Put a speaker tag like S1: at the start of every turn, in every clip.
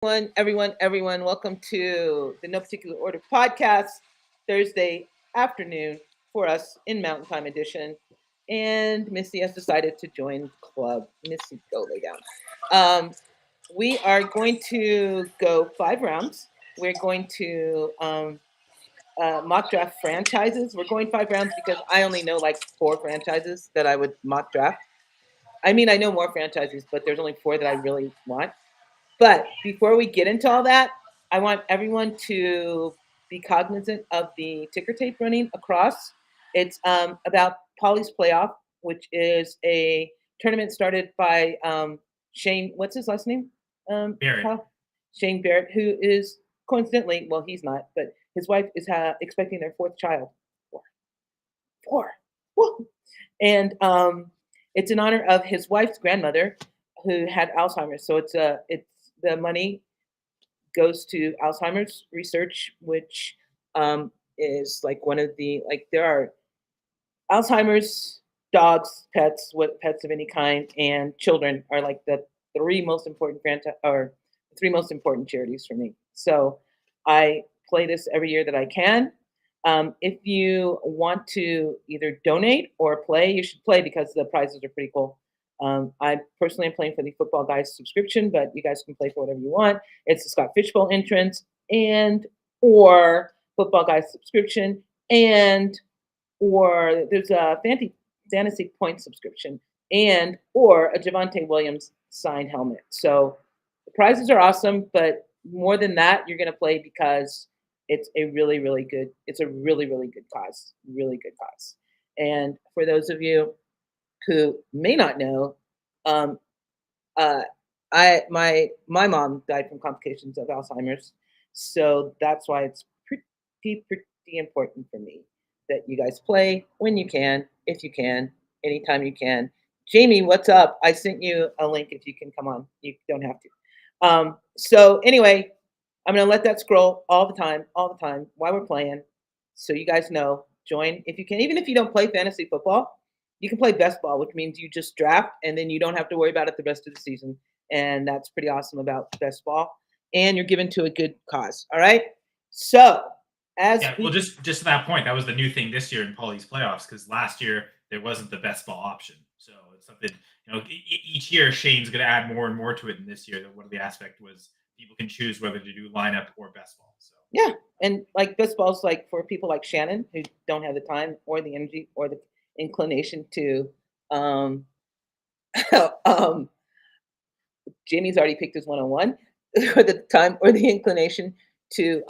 S1: Everyone. Welcome to the No Particular Order podcast, Thursday afternoon for us in Mountain Time edition. And Missy has decided to join the club. Missy, go lay down. Um, we are going to go 5 rounds. We're going to mock draft franchises. We're going 5 rounds because I only know like 4 franchises that I would mock draft. I mean, I know more franchises, but there's only 4 that I really want. But before we get into all that, I want everyone to be cognizant of the ticker tape running across. It's about Polly's Playoff, which is a tournament started by Shane. What's his last name?
S2: Barrett.
S1: Shane Barrett, who is coincidentally, well, he's not, but his wife is expecting their 4th child. Four. Woo. And it's in honor of his wife's grandmother, who had Alzheimer's. So it's the money goes to Alzheimer's research, which is like one of the there are Alzheimer's, dogs, pets, pets of any kind, and children are like the 3 most important charities for me. So I play this every year that I can. If you want to either donate or play, you should play because the prizes are pretty cool. I personally am playing for the Football Guys subscription, but you guys can play for whatever you want. It's the Scott Fishbowl entrance and or Football Guys subscription or there's a fantasy point subscription and or a Javonte Williams signed helmet. So the prizes are awesome, but more than that, you're going to play because it's a really good cause. Really good cause. And for those of you who may not know, my mom died from complications of Alzheimer's, so that's why it's pretty important for me that you guys play when you can, if you can, anytime you can. Jamie, what's up? I sent you a link if you can come on. You don't have to. So anyway, I'm gonna let that scroll all the time while we're playing, so you guys know. Join if you can, even if you don't play fantasy football. You can play best ball, which means you just draft and then you don't have to worry about it the rest of the season. And that's pretty awesome about best ball. And you're given to a good cause. All right. So
S2: just to that point, that was the new thing this year in Polly's playoffs, because last year there wasn't the best ball option. So it's something, each year Shane's going to add more and more to it. And this year, one of the aspect was people can choose whether to do lineup or best ball. So
S1: yeah. And like best ball's like for people like Shannon who don't have the time or the energy or the inclination to Jamie's already picked his 101 or the time or the inclination to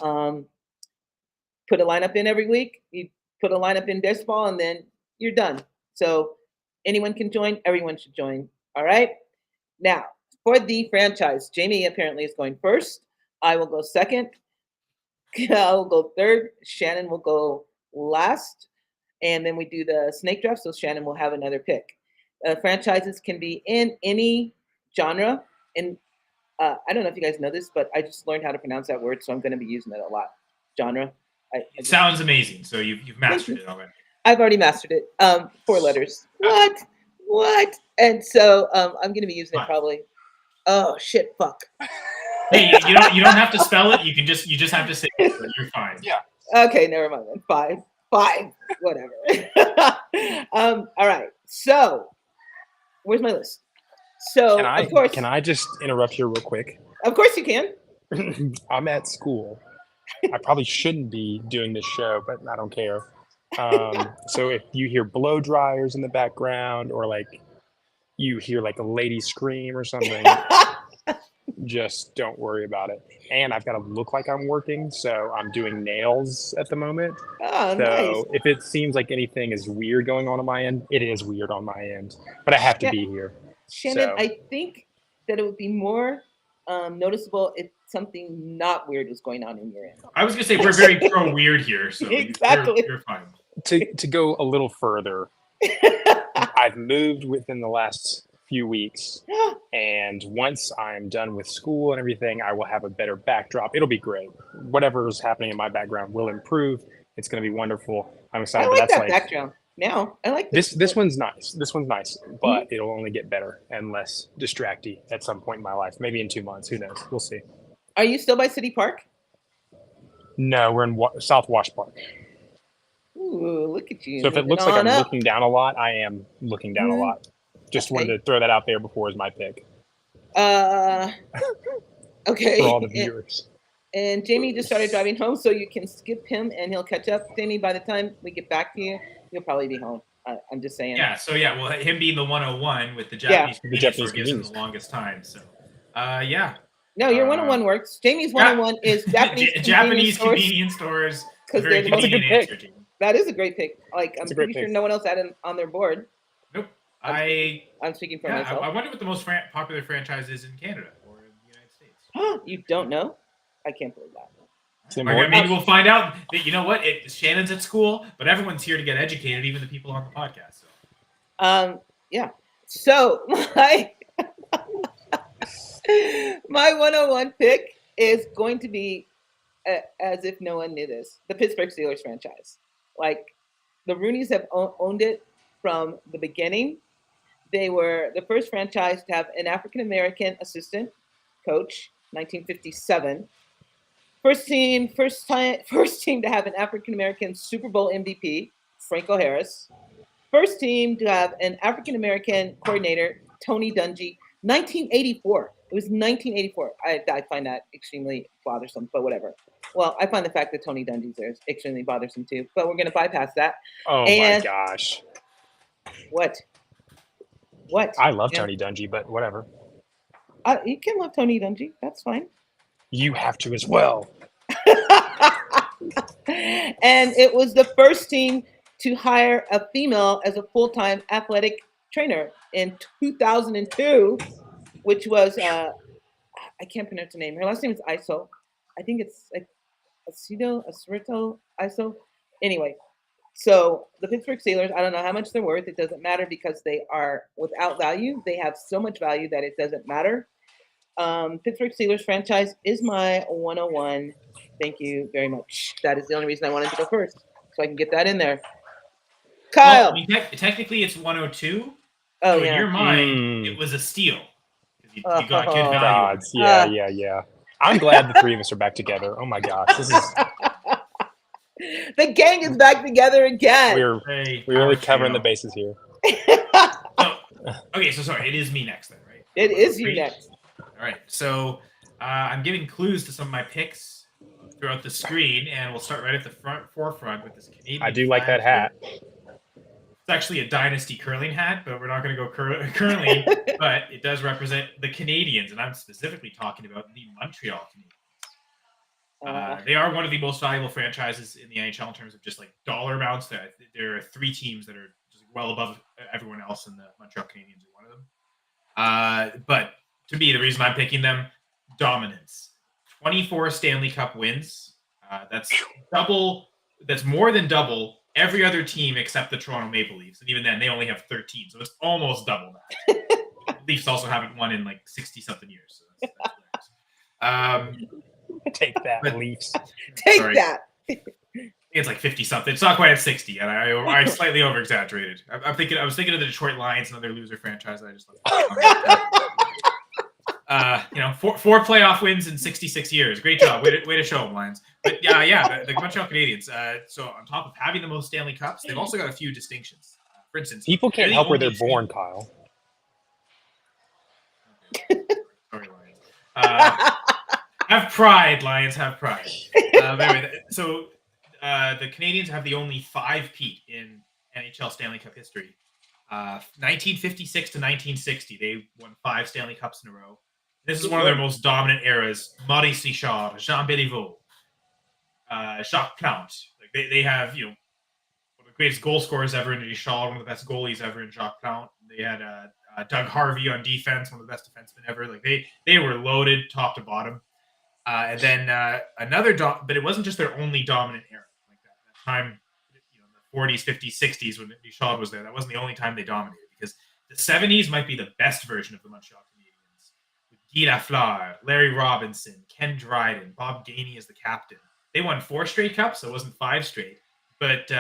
S1: put a lineup in every week. You put a lineup in best ball and then you're done. So anyone can join, everyone should join. All right. Now for the franchise, Jamie apparently is going first. I will go second. I'll go third. Shannon will go last. And then we do the snake draft, so Shannon will have another pick. Franchises can be in any genre. And I don't know if you guys know this, but I just learned how to pronounce that word, so I'm going to be using it a lot. Genre.
S2: It sounds amazing. So you've mastered it already.
S1: I've already mastered it. 4 letters. What? And so I'm going to be using it probably. Oh shit! Fuck.
S2: Hey, you don't have to spell it. You just have to say it. So you're fine.
S3: Yeah.
S1: Okay, never mind then. 5, whatever. All right. So, where's my list? So, of course,
S3: can I just interrupt here real quick?
S1: Of course you can.
S3: I'm at school. I probably shouldn't be doing this show, but I don't care. So if you hear blow dryers in the background or like you hear like a lady scream or something, just don't worry about it. And I've got to look like I'm working, so I'm doing nails at the moment.
S1: Oh,
S3: so
S1: nice.
S3: If it seems like anything is weird going on my end, it is weird on my end. But I have to be here.
S1: Shannon, I think that it would be more noticeable if something not weird was going on in your end.
S2: I was going to say we're very pro weird here, so
S1: exactly.
S2: You're fine.
S3: To go a little further, I've moved within the last few weeks, and once I'm done with school and everything, I will have a better backdrop. It'll be great. Whatever is happening in my background will improve. It's going to be wonderful. I'm excited.
S1: I like that background. Now I like
S3: this one's nice. This one's nice, but it'll only get better and less distracty at some point in my life. Maybe in 2 months. Who knows? We'll see.
S1: Are you still by City Park?
S3: No, we're in South Wash Park.
S1: Ooh, look at you.
S3: So if it
S1: moving
S3: looks like
S1: on
S3: I'm
S1: up.
S3: looking down a lot, I am looking down a lot. Just wanted
S1: Okay.
S3: to throw that out there before as my pick
S1: Okay.
S3: for all the viewers.
S1: And Jamie just started driving home, so you can skip him and he'll catch up. Jamie, by the time we get back to you, you'll probably be home. I'm just saying.
S2: Yeah. So yeah, well, him being the 101 with the
S1: Yeah.
S2: Japanese
S3: The
S2: convenience
S3: Japanese
S2: store gives him the
S3: convenience.
S2: longest time. So, yeah.
S1: No, your 101 works. Jamie's 101 is Japanese
S2: Japanese
S1: stores,
S2: convenience stores.
S1: because
S2: Very
S1: they're the most.
S3: That's a good
S2: convenient answer,
S3: pick.
S2: Jamie.
S1: That is a great pick. Like, I'm
S3: It's a great
S1: pretty sure
S3: pick.
S1: no one else had it on their board.
S2: Nope.
S1: I'm speaking for
S2: Yeah,
S1: myself.
S2: I wonder what the most popular franchise is in Canada or in the United States.
S1: You don't know? I can't believe that.
S3: Tim
S2: Okay,
S3: Hortons.
S2: maybe we'll find out. That, you know what? Shannon's at school, but everyone's here to get educated, even the people on the podcast. So.
S1: Yeah. So my 101 pick is going to be, as if no one knew this, the Pittsburgh Steelers franchise. Like, the Rooneys have owned it from the beginning. They were the first franchise to have an African-American assistant coach, 1957. First team to have an African-American Super Bowl MVP, Franco Harris. First team to have an African-American coordinator, Tony Dungy, 1984. It was 1984. I find that extremely bothersome, but whatever. Well, I find the fact that Tony Dungy's there is extremely bothersome too, but we're going to bypass that.
S3: Oh
S1: And-
S3: my gosh.
S1: What?
S3: I love Tony Dungy, but whatever.
S1: You can love Tony Dungy. That's fine.
S3: You have to as well.
S1: And it was the first team to hire a female as a full-time athletic trainer in 2002, which was I can't pronounce her name. Her last name is Iso. I think it's like Acerito Iso. Anyway, so the Pittsburgh Steelers, I don't know how much they're worth. It doesn't matter because they are without value. They have so much value that it doesn't matter. Pittsburgh Steelers franchise is my 101. Thank you very much. That is the only reason I wanted to go first, so I can get that in there. Kyle.
S2: Well, I mean, technically, it's 102.
S1: Oh,
S2: so
S1: yeah.
S2: in your mind, it was a steal. You got good
S1: Oh,
S2: value.
S3: Gods. Yeah. I'm glad the three of us are back together. Oh my gosh. This is
S1: The gang is back together again.
S3: we're really covering the bases here.
S2: Okay, so sorry, it is me next then, right?
S1: It is you next.
S2: All right, so I'm giving clues to some of my picks throughout the screen, and we'll start right at the forefront with this Canadian.
S3: I do like that
S2: flag.
S3: hat.
S2: It's actually a Dynasty curling hat, but we're not going to go curling. But it does represent the Canadians, and I'm specifically talking about the Montreal Canadiens. They are one of the most valuable franchises in the NHL in terms of just like dollar amounts. There are three teams that are just well above everyone else, and the Montreal Canadiens are one of them. But to me, the reason I'm picking them, dominance. 24 Stanley Cup wins. That's double. That's more than double every other team except the Toronto Maple Leafs, and even then, they only have 13, so it's almost double that. The Leafs also haven't won in like 60-something years. So that's
S3: Take that, Leafs.
S1: Take that.
S2: It's like 50-something. It's not quite at 60, and I slightly over-exaggerated. I was thinking of the Detroit Lions, another loser franchise that I just love. 4 playoff wins in 66 years. Great job. Way to show them, Lions. But the Montreal Canadiens. So on top of having the most Stanley Cups, they've also got a few distinctions. For instance,
S3: People can't help where they're born, Kyle.
S2: Sorry, Lions. Have pride, Lions. Have pride. Anyway, so the Canadiens have the only 5-peat in NHL Stanley Cup history. 1956 to 1960, they won 5 Stanley Cups in a row. This is one of their most dominant eras. Maurice Richard, Jean Béliveau, Jacques Plante. Like they have, one of the greatest goal scorers ever in Richard, one of the best goalies ever in Jacques Plante. They had Doug Harvey on defense, one of the best defensemen ever. Like they were loaded top to bottom. And then but it wasn't just their only dominant era. Like that time, the 40s, 50s, 60s when Richard was there. That wasn't the only time they dominated, because the 70s might be the best version of the Montreal Canadiens. With Guy Lafleur, Larry Robinson, Ken Dryden, Bob Gainey as the captain. They won 4 straight cups, so it wasn't 5 straight. But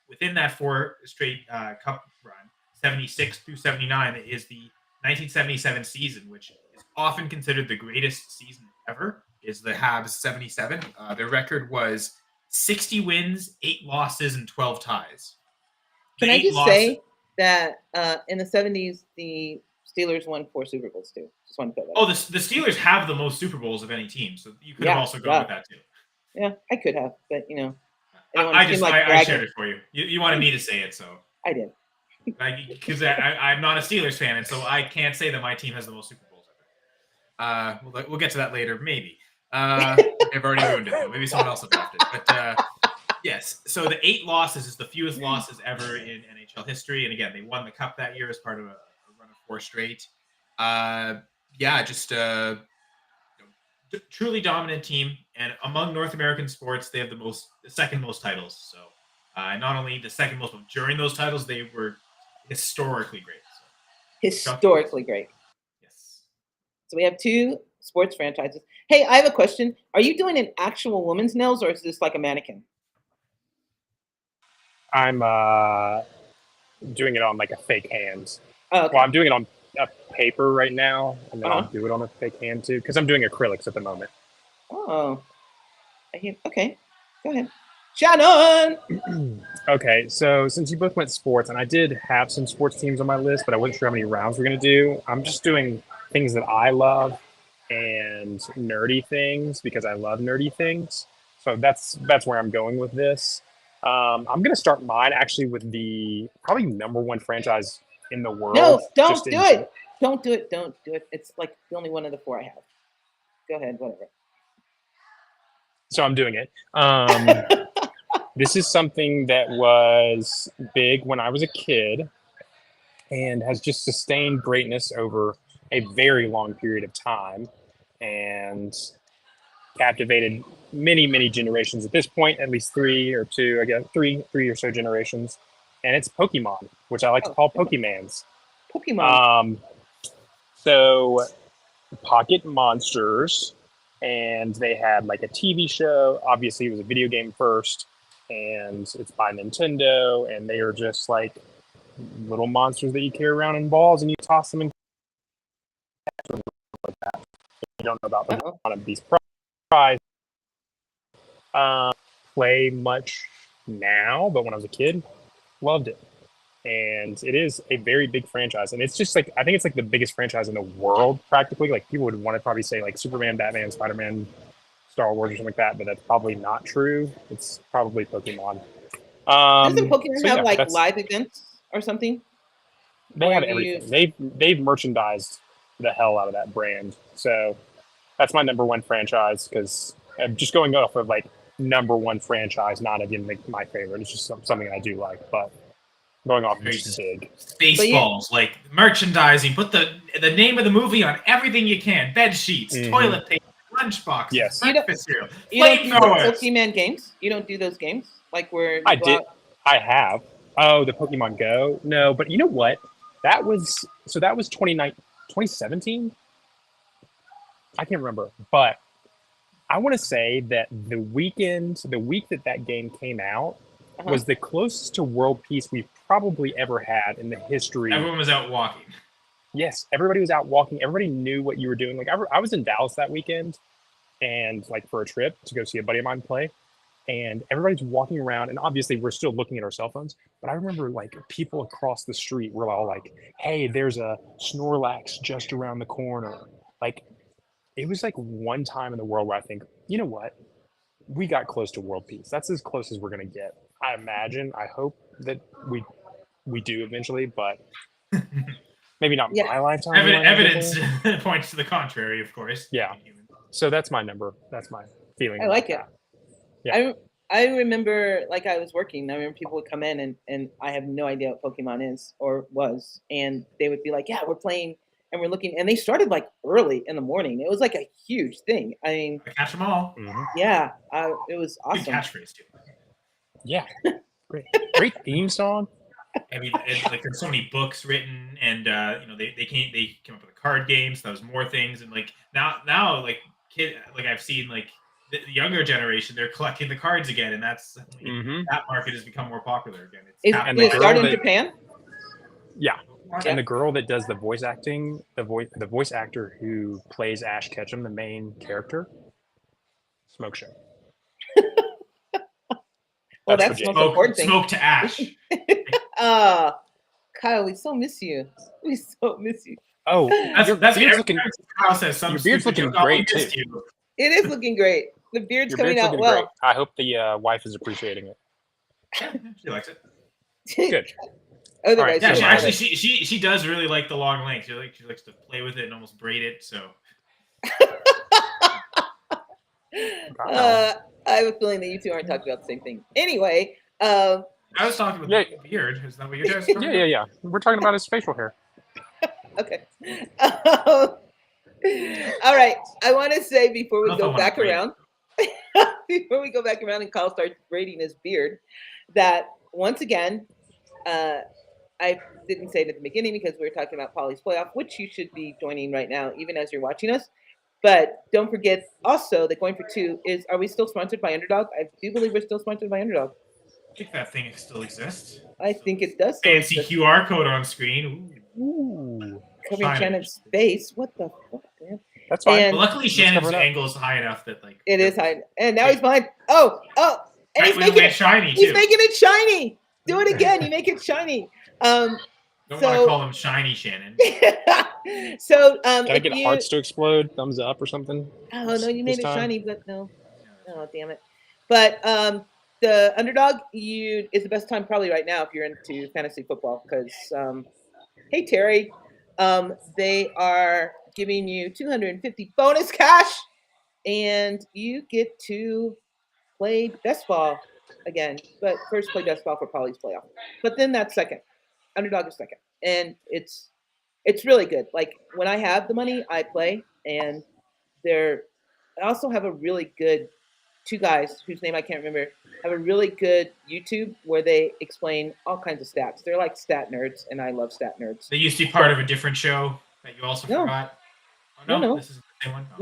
S2: within that 4 straight cup run, 76 through 79 is the 1977 season, which is often considered the greatest season ever. is the Habs 77. Their record was 60 wins, 8 losses, and 12 ties.
S1: Can I just say that in the 70s, the Steelers won 4 Super Bowls too. Just want to put that.
S2: Oh, the Steelers have the most Super Bowls of any team, so you could have also gone with that too.
S1: Yeah, I could have, but
S2: I shared it for you. You wanted me to say it, so
S1: I did.
S2: Because I'm not a Steelers fan, and so I can't say that my team has the most Super Bowls ever. We'll get to that later, maybe. I've already ruined it, though. Maybe someone else will draft it. But yes, so the 8 losses is the fewest losses ever in NHL history. And again, they won the Cup that year as part of a run of 4 straight. Truly dominant team. And among North American sports, they have the second most titles. So not only the second most, but during those titles, they were historically great. So.
S1: Historically great.
S2: Yes.
S1: So we have 2 sports franchises. Hey, I have a question. Are you doing an actual woman's nails, or is this like a mannequin?
S3: I'm doing it on like a fake hand.
S1: Oh, okay.
S3: Well, I'm doing it on a paper right now, and then I'll do it on a fake hand too, because I'm doing acrylics at the moment.
S1: Oh, okay. Go ahead, Shannon.
S3: Okay, so since you both went sports, and I did have some sports teams on my list, but I wasn't sure how many rounds we're going to do. I'm just doing things that I love and nerdy things because I love nerdy things. So that's where I'm going with this. I'm going to start mine actually with the probably #1 franchise in the world.
S1: No, don't do it. Don't do it. Don't do it. It's like the only one of the 4 I have. Go ahead, whatever.
S3: So I'm doing it. This is something that was big when I was a kid and has just sustained greatness over a very long period of time and captivated many, many generations at this point, at least 3 or 2, I guess, 3 or so generations. And it's Pokemon, which I like to call Pokemans.
S1: Pokemon.
S3: So Pocket Monsters, and they had like a TV show. Obviously, it was a video game first, and it's by Nintendo, and they are just like little monsters that you carry around in balls, and you toss them in like that. You don't know about them. One of these prizes. Play much now, but when I was a kid, loved it. And it is a very big franchise, and it's just like I think it's like the biggest franchise in the world practically. Like people would want to probably say like Superman, Batman, Spider-Man, Star Wars or something like that, but that's probably not true. It's probably Pokemon.
S1: Doesn't Pokemon have like live events or something?
S3: They have everything. They've merchandised the hell out of that brand. So that's my #1 franchise because I'm just going off of like #1 franchise, not even like my favorite. It's just something I do like, but going off just big.
S2: Spaceballs, like merchandising. Put the name of the movie on everything you can. Bed sheets, toilet paper, lunchboxes,
S3: yes.
S2: breakfast cereal.
S1: You don't do Pokemon games? You don't do those games? Like where
S3: I did. I have. Oh, the Pokemon Go? No, but you know what? That was 2017? I can't remember. But I want to say that the week that game came out was the closest to world peace we've probably ever had in the history.
S2: Everyone was out walking.
S3: Yes, everybody was out walking. Everybody knew what you were doing. Like I was in Dallas that weekend, and like for a trip to go see a buddy of mine play, and everybody's walking around. And obviously, we're still looking at our cell phones. But I remember like people across the street were all like, "Hey, there's a Snorlax just around the corner." Like it was like one time in the world where I think, you know what, we got close to world peace. That's as close as we're gonna get. I imagine. I hope that we do eventually, but maybe not my lifetime.
S2: Evidence points to the contrary, of course.
S3: Yeah. So that's my number. That's my feeling.
S1: I like it.
S3: Yeah.
S1: I remember, like I was working. I remember people would come in and I have no idea what Pokemon is or was, and they would be like, "Yeah, we're playing." And we're looking, and they started like early in the morning. It was like a huge thing. I mean,
S2: catch them all.
S1: Yeah, it was awesome.
S2: Good catchphrase too.
S3: Yeah, great theme song.
S2: I mean, like there's so many books written, and they came up with the card games. So that was more things, and like now like I've seen like the younger generation, they're collecting the cards again, and that's that market has become more popular again.
S1: Did it start in Japan?
S3: Yeah. And the girl that does the voice acting, the voice actor who plays Ash Ketchum, the main character, smoke show.
S1: Well,
S3: That's
S1: that's the
S3: legit.
S1: most important thing.
S2: Smoke to ash.
S1: Kyle, we so miss you. We so miss you.
S3: Oh, your
S2: That's
S3: beard's
S2: every
S3: looking.
S2: time Kyle says some
S3: Your beard's
S2: stupid
S3: looking
S2: joke, "Oh, we
S3: great,
S2: missed
S3: too."
S2: you."
S1: It is looking great. The beard's
S3: Your
S1: coming
S3: beard's
S1: out
S3: looking
S1: well.
S3: great. I hope the wife is appreciating it.
S2: Yeah, she likes it.
S3: Good.
S1: Otherwise,
S2: Yeah,
S1: she
S2: she
S1: wouldn't
S2: actually
S1: have it.
S2: she does really like the long length. She likes to play with it and almost braid it. So
S1: I have a feeling that you two aren't talking about the same thing. Anyway,
S2: I was talking about
S3: Yeah.
S2: the beard. Is that what you guys? Are talking about?
S3: Yeah. We're talking about his facial hair.
S1: okay. All right. I want to say before we
S2: I don't know
S1: go
S2: if I wanna
S1: back
S2: braid it.
S1: around, before we go back around and Kyle starts braiding his beard, that once again, I didn't say it at the beginning because we were talking about Polly's playoff, which you should be joining right now, even as you're watching us. But don't forget also that Going for Two is, are we still sponsored by Underdog? I do believe we're still sponsored by Underdog.
S2: I think that thing still exists.
S1: I think it does. still
S2: Fancy
S1: exist.
S2: QR code on screen. Ooh.
S3: Ooh,
S1: Covering
S2: Shine it.
S1: Shannon's face. What the fuck, man?
S3: that's fine.
S1: And
S2: But luckily,
S3: Let's
S2: Shannon's
S3: cover it up.
S2: angle is high enough that like
S1: it is high. And now he's behind. Oh, and
S2: Right
S1: he's
S2: when it
S1: making
S2: went
S1: it.
S2: shiny
S1: He's
S2: too.
S1: making it shiny. Do it again. You make it shiny.
S2: Don't want
S1: so-
S2: to call him shiny Shannon.
S1: So
S3: Can I
S1: if
S3: get
S1: you,
S3: hearts to explode? Thumbs up or something?
S1: oh no, you
S3: this
S1: made it
S3: time?
S1: shiny, but no. Oh damn it. But the Underdog is the best time probably right now if you're into fantasy football because hey Terry, they are giving you 250 bonus cash and you get to play best ball again. But first play best ball for Polly's playoff. But then that's second. Underdog is second. And it's really good. Like when I have the money, I play and I also have a really good two guys whose name I can't remember have a really good YouTube where they explain all kinds of stats. They're like stat nerds, and I love stat nerds.
S2: They used to be part of a different show that you also
S1: No.
S2: forgot. Oh,
S1: No.
S2: This is the same one. Oh.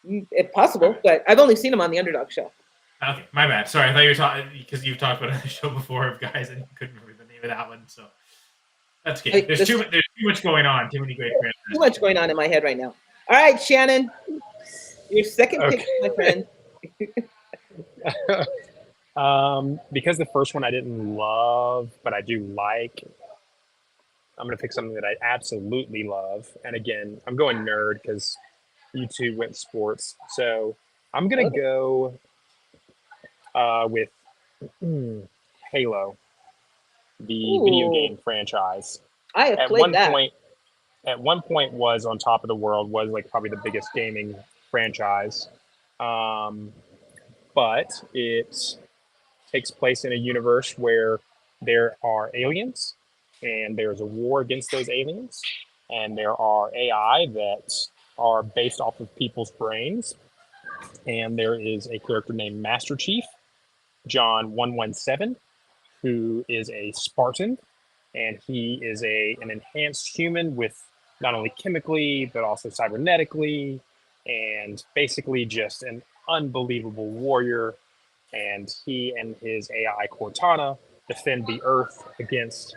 S1: No, if possible, but I've only seen them on the Underdog show.
S2: Okay, my bad. Sorry, I thought you were talking because you've talked about another show before of guys and you couldn't remember the name of that one. So that's good.
S1: Hey,
S2: There's too much going on. Too many great franchises.
S1: Too much going on in my head right now. All right, Shannon, your second pick, my friend.
S3: Because the first one I didn't love, but I do like, I'm going to pick something that I absolutely love. And again, I'm going nerd because you two went sports. So I'm going to go with Halo, the video
S1: Ooh.
S3: game franchise.
S1: I have
S3: At
S1: played
S3: one
S1: that.
S3: point was on top of the world, was like probably the biggest gaming franchise. But it takes place in a universe where there are aliens and there's a war against those aliens, and there are AI that are based off of people's brains, and there is a character named Master Chief John 117 who is a Spartan, and he is an enhanced human with not only chemically but also cybernetically, and basically just an unbelievable warrior. And he and his AI Cortana defend the Earth against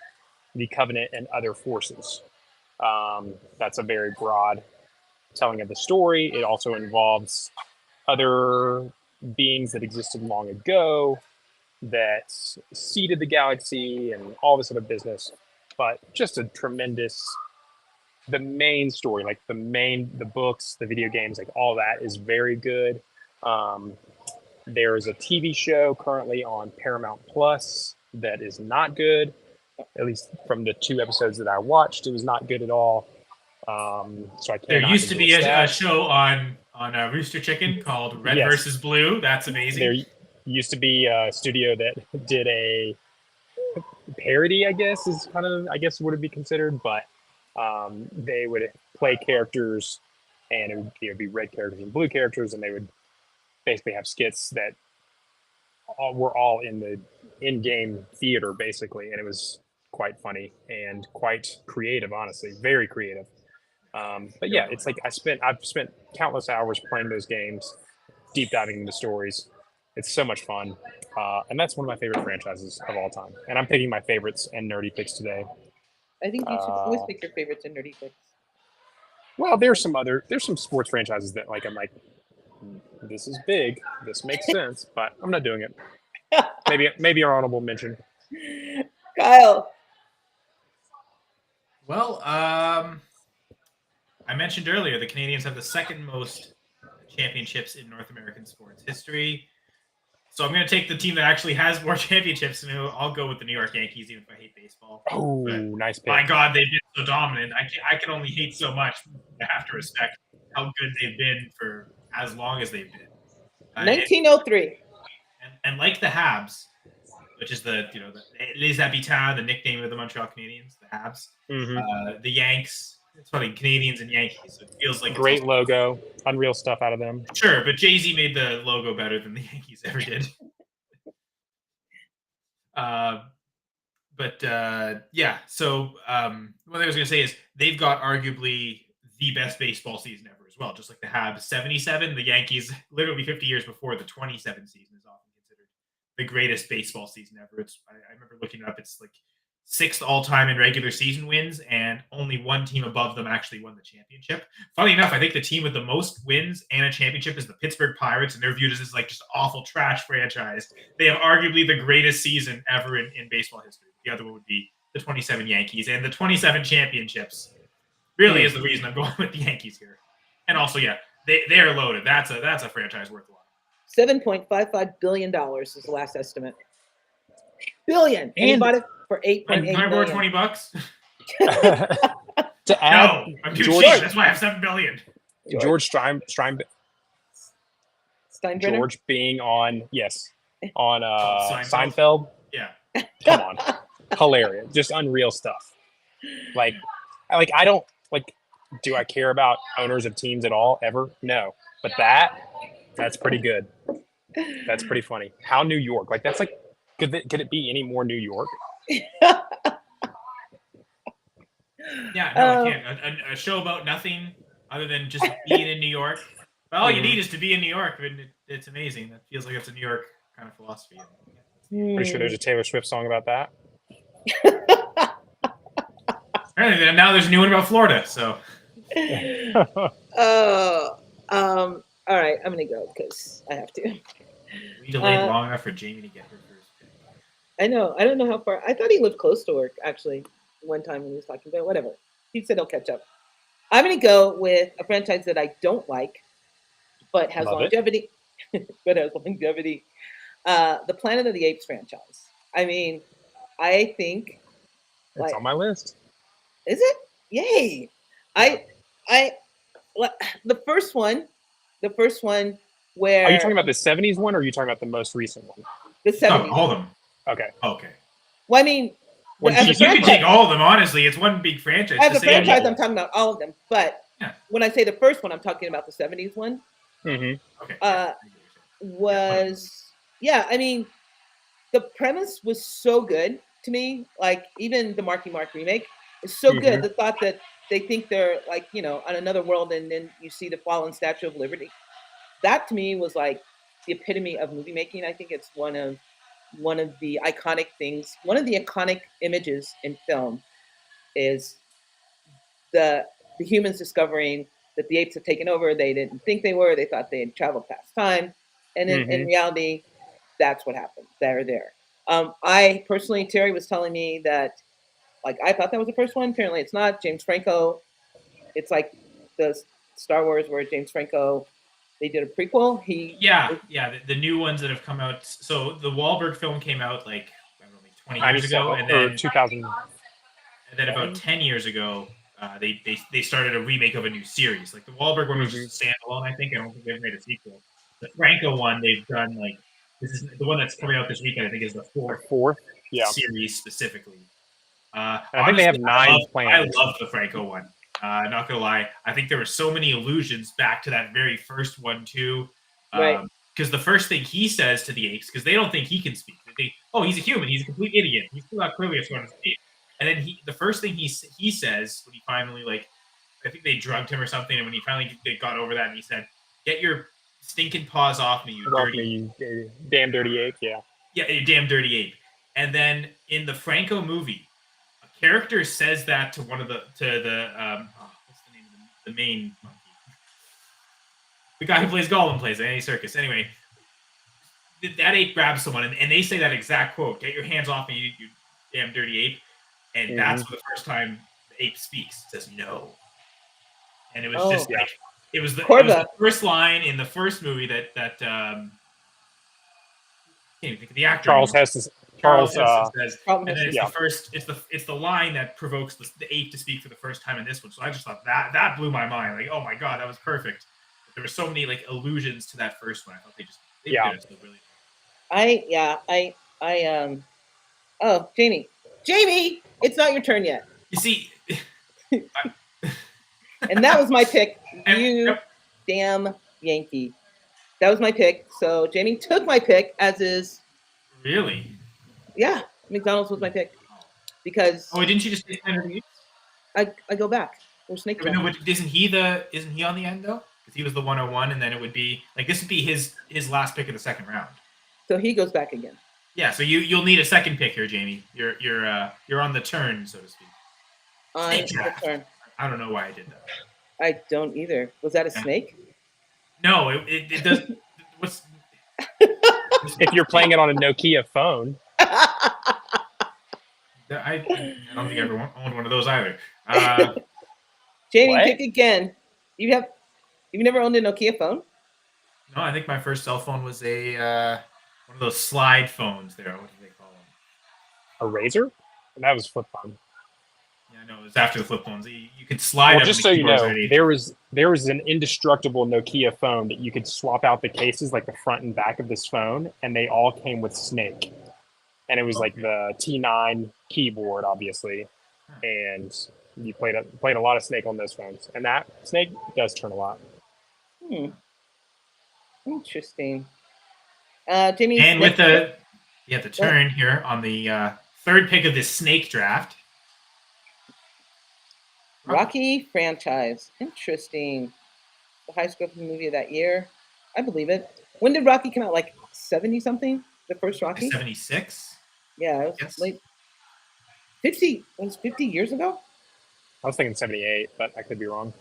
S3: the Covenant and other forces. That's a very broad telling of the story. It also involves other beings that existed long ago that seeded the galaxy and all this other business. But just a tremendous, the main story, like the books, the video games, like all that is very good. There is a TV show currently on Paramount Plus that is not good. At least from the 2 episodes that I watched, it was not good at all. So I can't.
S2: There used to be a show on Rooster Chicken called Red
S3: Yes.
S2: versus Blue. That's amazing.
S3: There used to be a studio that did a parody, I guess would it be considered, but they would play characters, and it would be red characters and blue characters, and they would basically have skits that were all in the in-game theater basically, and it was quite funny and quite creative, honestly, very creative. But yeah, it's like I've spent countless hours playing those games, deep diving into stories. It's so much fun, and that's one of my favorite franchises of all time. And I'm picking my favorites and nerdy picks today.
S1: I think you should always pick your favorites and nerdy picks.
S3: Well, there's some sports franchises that like I'm like this is big. This makes sense, but I'm not doing it. Maybe an honorable mention.
S1: Kyle.
S2: Well, I mentioned earlier the Canadians have the second most championships in North American sports history. So I'm going to take the team that actually has more championships, and I'll go with the New York Yankees, even if I hate baseball.
S3: Oh,
S2: But
S3: nice pick.
S2: my God, they've been so dominant. I can only hate so much. I have to respect how good they've been for as long as they've been.
S1: 1903.
S2: And like the Habs, which is the Les Habitants, the nickname of the Montreal Canadiens, the Habs. The Yanks. It's funny, Canadians and Yankees. So it feels like
S3: great logo, unreal stuff out of them.
S2: Sure, but Jay-Z made the logo better than the Yankees ever did. Yeah. So what I was going to say is they've got arguably the best baseball season ever as well. Just like the Habs 77, the Yankees literally 50 years before the 27 season is often considered the greatest baseball season ever. I remember looking it up. It's like 6th all-time in regular season wins, and only one team above them actually won the championship. Funny enough, I think the team with the most wins and a championship is the Pittsburgh Pirates, and they're viewed as this like just awful trash franchise. They have arguably the greatest season ever in baseball history. The other one would be the 27 Yankees, and the 27 championships really is the reason I'm going with the Yankees here. And also, yeah, they are loaded. That's a franchise worth a lot.
S1: $7.55 billion is the last estimate. Billion. And he bought it for $8.8
S2: Can I borrow
S1: million.
S2: $20?
S3: To add,
S2: No, I'm too cheap. That's why I have $7 billion.
S3: George
S1: Steinbrenner?
S3: George being on
S2: Seinfeld?
S3: Seinfeld.
S2: Yeah.
S3: Come on, hilarious, just unreal stuff. Like I don't like. Do I care about owners of teams at all? Ever? No. But that's pretty good. That's pretty funny. How New York? Like that's like. Could it be any more New York?
S2: Yeah, no, it can't. A show about nothing other than just being in New York. But all you need is to be in New York, and it's amazing. That feels like it's a New York kind of philosophy.
S3: Pretty sure there's a Taylor Swift song about that.
S2: Apparently, now there's a new one about Florida. So.
S1: All right, I'm gonna go because I have to.
S2: We delayed long enough for Jamie to get her first pick.
S1: I know. I don't know how far. I thought he lived close to work, actually, one time when he was talking, but whatever. He said he'll catch up. I'm going to go with a franchise that I don't like, but has longevity. The Planet of the Apes franchise. I mean, I think...
S3: It's on my list.
S1: Is it? Yay. The first one where...
S3: Are you talking about the 70s one, or are you talking about the most recent one?
S1: The 70s.
S2: All of them.
S3: Okay.
S1: Well, I mean,
S2: you can take all of them. Honestly, it's one big franchise.
S1: As a franchise, I'm talking about all of them. But when I say the first one, I'm talking about the 70s one.
S3: Mm-hmm.
S2: Okay.
S1: I mean, the premise was so good to me. Like even the Marky Mark remake is so good. The thought that they think they're like on another world, and then you see the fallen Statue of Liberty. That to me was like the epitome of movie making. I think it's one of the iconic things. One of the iconic images in film is the humans discovering that the apes have taken over. They didn't think they were. They thought they had traveled past time, and in reality, that's what happened. They're there. I personally, Terry was telling me that, like, I thought that was the first one. Apparently, it's not. James Franco. It's like the Star Wars where James Franco. They did a prequel.
S2: The new ones that have come out. So the Wahlberg film came out like 20 years ago, and then
S3: 2000.
S2: And then about 10 years ago, they started a remake of a new series. Like the Wahlberg one was just standalone. I think I don't think they've made a sequel. The Franco one they've done this is the one that's coming out this weekend. I think is the fourth series specifically.
S3: I think they have 9 plans.
S2: I love the Franco one. Not gonna lie, I think there were so many allusions back to that very first one too.
S1: Right.
S2: Because the first thing he says to the apes, because they don't think he can speak. They think, oh, he's a human. He's a complete idiot. He's still not clearly a sort of speak. And then the first thing he says when he finally I think they drugged him or something, and when he finally got over that, and he said, "Get your stinking paws off me, you
S3: damn dirty ape." Yeah.
S2: Yeah, you damn dirty ape. And then in the Franco movie, a character says that to what's the name of the main monkey? The guy who plays Gollum plays at any circus. Anyway, that ape grabs someone, and they say that exact quote: "Get your hands off me, you damn dirty ape!" And that's the first time the ape speaks. It says no, and it was just like it was the first line in the first movie that can't even think of the actor.
S3: Charles Heston
S2: says, and then it's the line that provokes the ape to speak for the first time in this one. So I just thought that blew my mind. Like, oh my god, that was perfect. But there were so many like allusions to that first one. I thought they did it so brilliant.
S1: Oh, Jamie, it's not your turn yet.
S2: You see,
S1: and that was my pick. You damn Yankee. That was my pick. So Jamie took my pick, as is.
S2: Really?
S1: Yeah, McDonald's was my pick because.
S2: Oh, didn't you just say Planet of the Apes?
S1: I go back. Or Snake.
S2: No, but isn't he on the end though? Because he was the 101, and then it would be like this would be his last pick of the second round.
S1: So he goes back again.
S2: Yeah, so you'll need a second pick here, Jamie. You're on the turn, so to speak.
S1: On the turn.
S2: I don't know why I did that.
S1: I don't either. Was that a snake?
S2: No, it does. What's
S3: if you're playing it on a Nokia phone?
S2: I don't think I ever owned one of those either.
S1: Jamie, pick again. You've never owned a Nokia phone?
S2: No, I think my first cell phone was a one of those slide phones. There, what do they call them?
S3: A Razor? That was flip phone.
S2: Yeah, no, it was after the flip phones. You could slide.
S3: Well, just so you know, there was an indestructible Nokia phone that you could swap out the cases, like the front and back of this phone, and they all came with Snake. And it was like the T9 keyboard, obviously, and you played a lot of Snake on those phones, and that Snake does turn a lot.
S1: Interesting. Jimmy,
S2: and with the turn here on the third pick of this Snake draft.
S1: Rocky franchise. Interesting. The highest grossing movie of that year. I believe it. When did Rocky come out? Like 70 something? The first Rocky?
S2: 76.
S1: Yeah, it was late. 50. It was 50 years ago?
S3: I was thinking 78, but I could be wrong.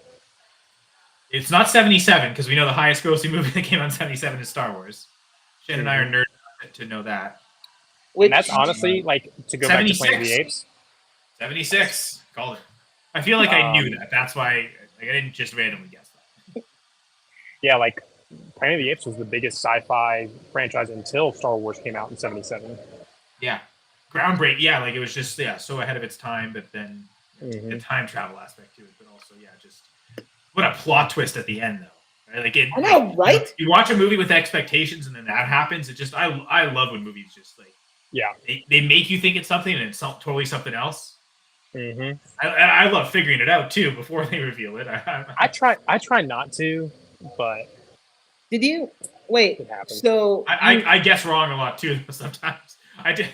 S2: It's not 77 because we know the highest grossing movie that came out in 77 is Star Wars. Shane and I are nerds to know that.
S3: And that's honestly like to go 76. Back to Planet of the Apes.
S2: 76. Called it. I feel like I knew that. That's why I didn't just randomly guess that.
S3: Yeah, like Planet of the Apes was the biggest sci-fi franchise until Star Wars came out in 77.
S2: Yeah. Groundbreaking. Yeah, like it was just so ahead of its time, but then the time travel aspect to it, but also just what a plot twist at the end though. Right? Like
S1: I know, right?
S2: You watch a movie with expectations and then that happens. It just I love when movies just like they make you think it's something and it's totally something else. I love figuring it out too before they reveal it.
S3: I try not to, but
S1: did you wait? So
S2: I guess wrong a lot too sometimes. I did.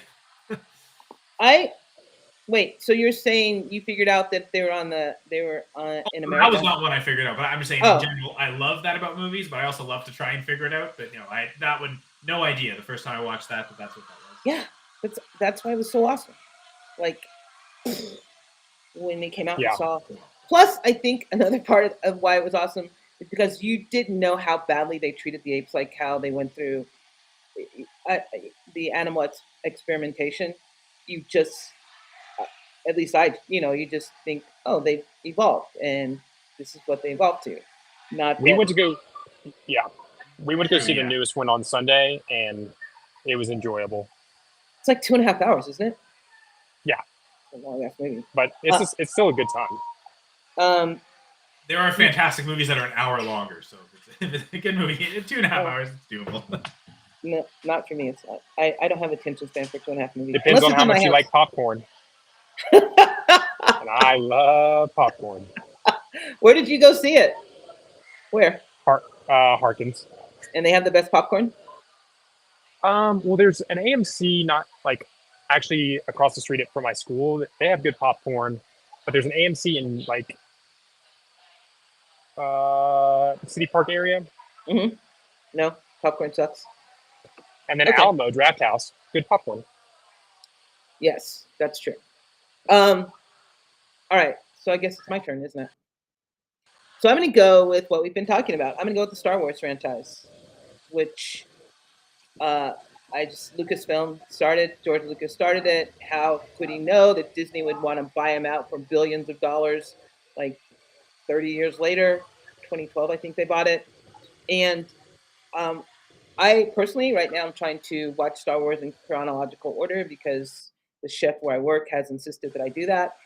S1: Wait. So you're saying you figured out that they were in America?
S2: That was not one I figured out, but I'm just saying in general, I love that about movies, but I also love to try and figure it out. But no idea the first time I watched that, but that's what that was.
S1: Yeah, that's why it was so awesome. Like when they came out and saw. Plus, I think another part of why it was awesome is because you didn't know how badly they treated the apes, like how they went through the animal experimentation. You just, at least you just think, oh, they evolved, and this is what they evolved to.
S3: We went to go see the newest one on Sunday, and it was enjoyable.
S1: It's like 2.5 hours, isn't it?
S3: Yeah.
S1: A long ass movie.
S3: But it's still a good time.
S2: There are fantastic movies that are an hour longer, so if it's a good movie, 2.5 hours, it's doable.
S1: No, not for me. It's not. I don't have attention span for 2.5 movies.
S3: Depends on how much you like popcorn. And I love popcorn.
S1: Where did you go see it? Where?
S3: Harkins.
S1: And they have the best popcorn?
S3: Well, there's an AMC not like actually across the street from my school. They have good popcorn, but there's an AMC in like City Park area.
S1: No, popcorn sucks.
S3: And then Alamo Draft House, good popcorn.
S1: Yes, that's true. All right, so I guess it's my turn, isn't it? So I'm going to go with what we've been talking about. I'm going to go with the Star Wars franchise, which Lucasfilm started. George Lucas started it. How could he know that Disney would want to buy him out for billions of dollars? Like 30 years later, 2012, I think they bought it. And I personally, right now, I'm trying to watch Star Wars in chronological order because the chef where I work has insisted that I do that.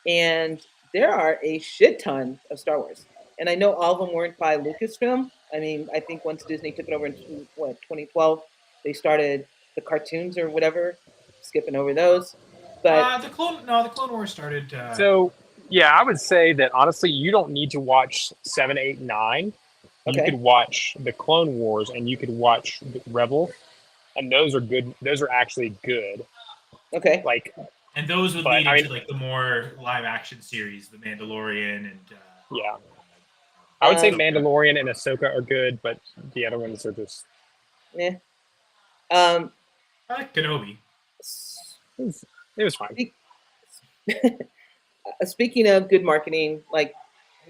S1: And there are a shit ton of Star Wars. And I know all of them weren't by Lucasfilm. I mean, I think once Disney took it over in 2012, they started the cartoons or whatever, skipping over those. But
S2: the Clone Wars started.
S3: So yeah, I would say that honestly, you don't need to watch 7, 8, 9. You
S1: okay,
S3: could watch the Clone Wars and you could watch Rebel, and those are good. Those are actually good.
S1: okay,
S3: Like,
S2: and those would
S3: but,
S2: lead
S3: I
S2: into
S3: mean-
S2: like the more live action series, The Mandalorian, and
S3: yeah, I would say
S1: Um,
S3: Mandalorian and Ahsoka are good, but the other ones are just.
S1: yeah.
S2: I like Kenobi.
S3: It was fine.
S1: Speaking of good marketing, like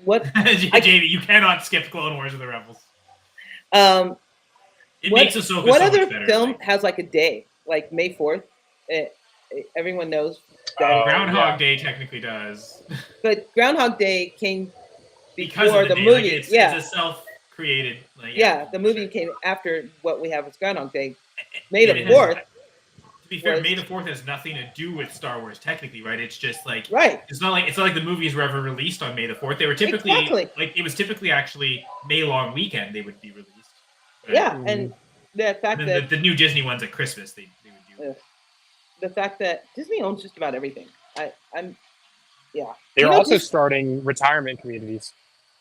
S1: what
S2: Jamie, you cannot skip Clone Wars or the Rebels. It
S1: what,
S2: makes Ahsoka
S1: what
S2: so
S1: other
S2: much better.
S1: film
S2: Like,
S1: has like a day, like May 4th? Everyone knows that.
S3: Oh,
S2: Groundhog
S3: yeah.
S2: Day technically does.
S1: But Groundhog Day came
S2: Because
S1: before
S2: of the, day.
S1: movie.
S2: Like, it's a self-created. Like,
S1: yeah, the movie
S2: sure.
S1: came after what we have as Groundhog Day. May the
S2: It has-
S1: 4th.
S2: To be fair,
S1: was-
S2: May the 4th has nothing to do with Star Wars technically, right? It's just like
S1: Right.
S2: It's not like the movies were ever released on May the 4th. They were typically
S1: Exactly.
S2: like it was typically actually May long weekend they would be released. But
S1: Yeah, and the fact
S2: then
S1: that
S2: the new Disney ones at Christmas they would do.
S1: Yeah. the fact that Disney owns just about everything. I'm yeah.
S3: They're
S1: You know,
S3: also
S1: Dis-
S3: starting retirement communities.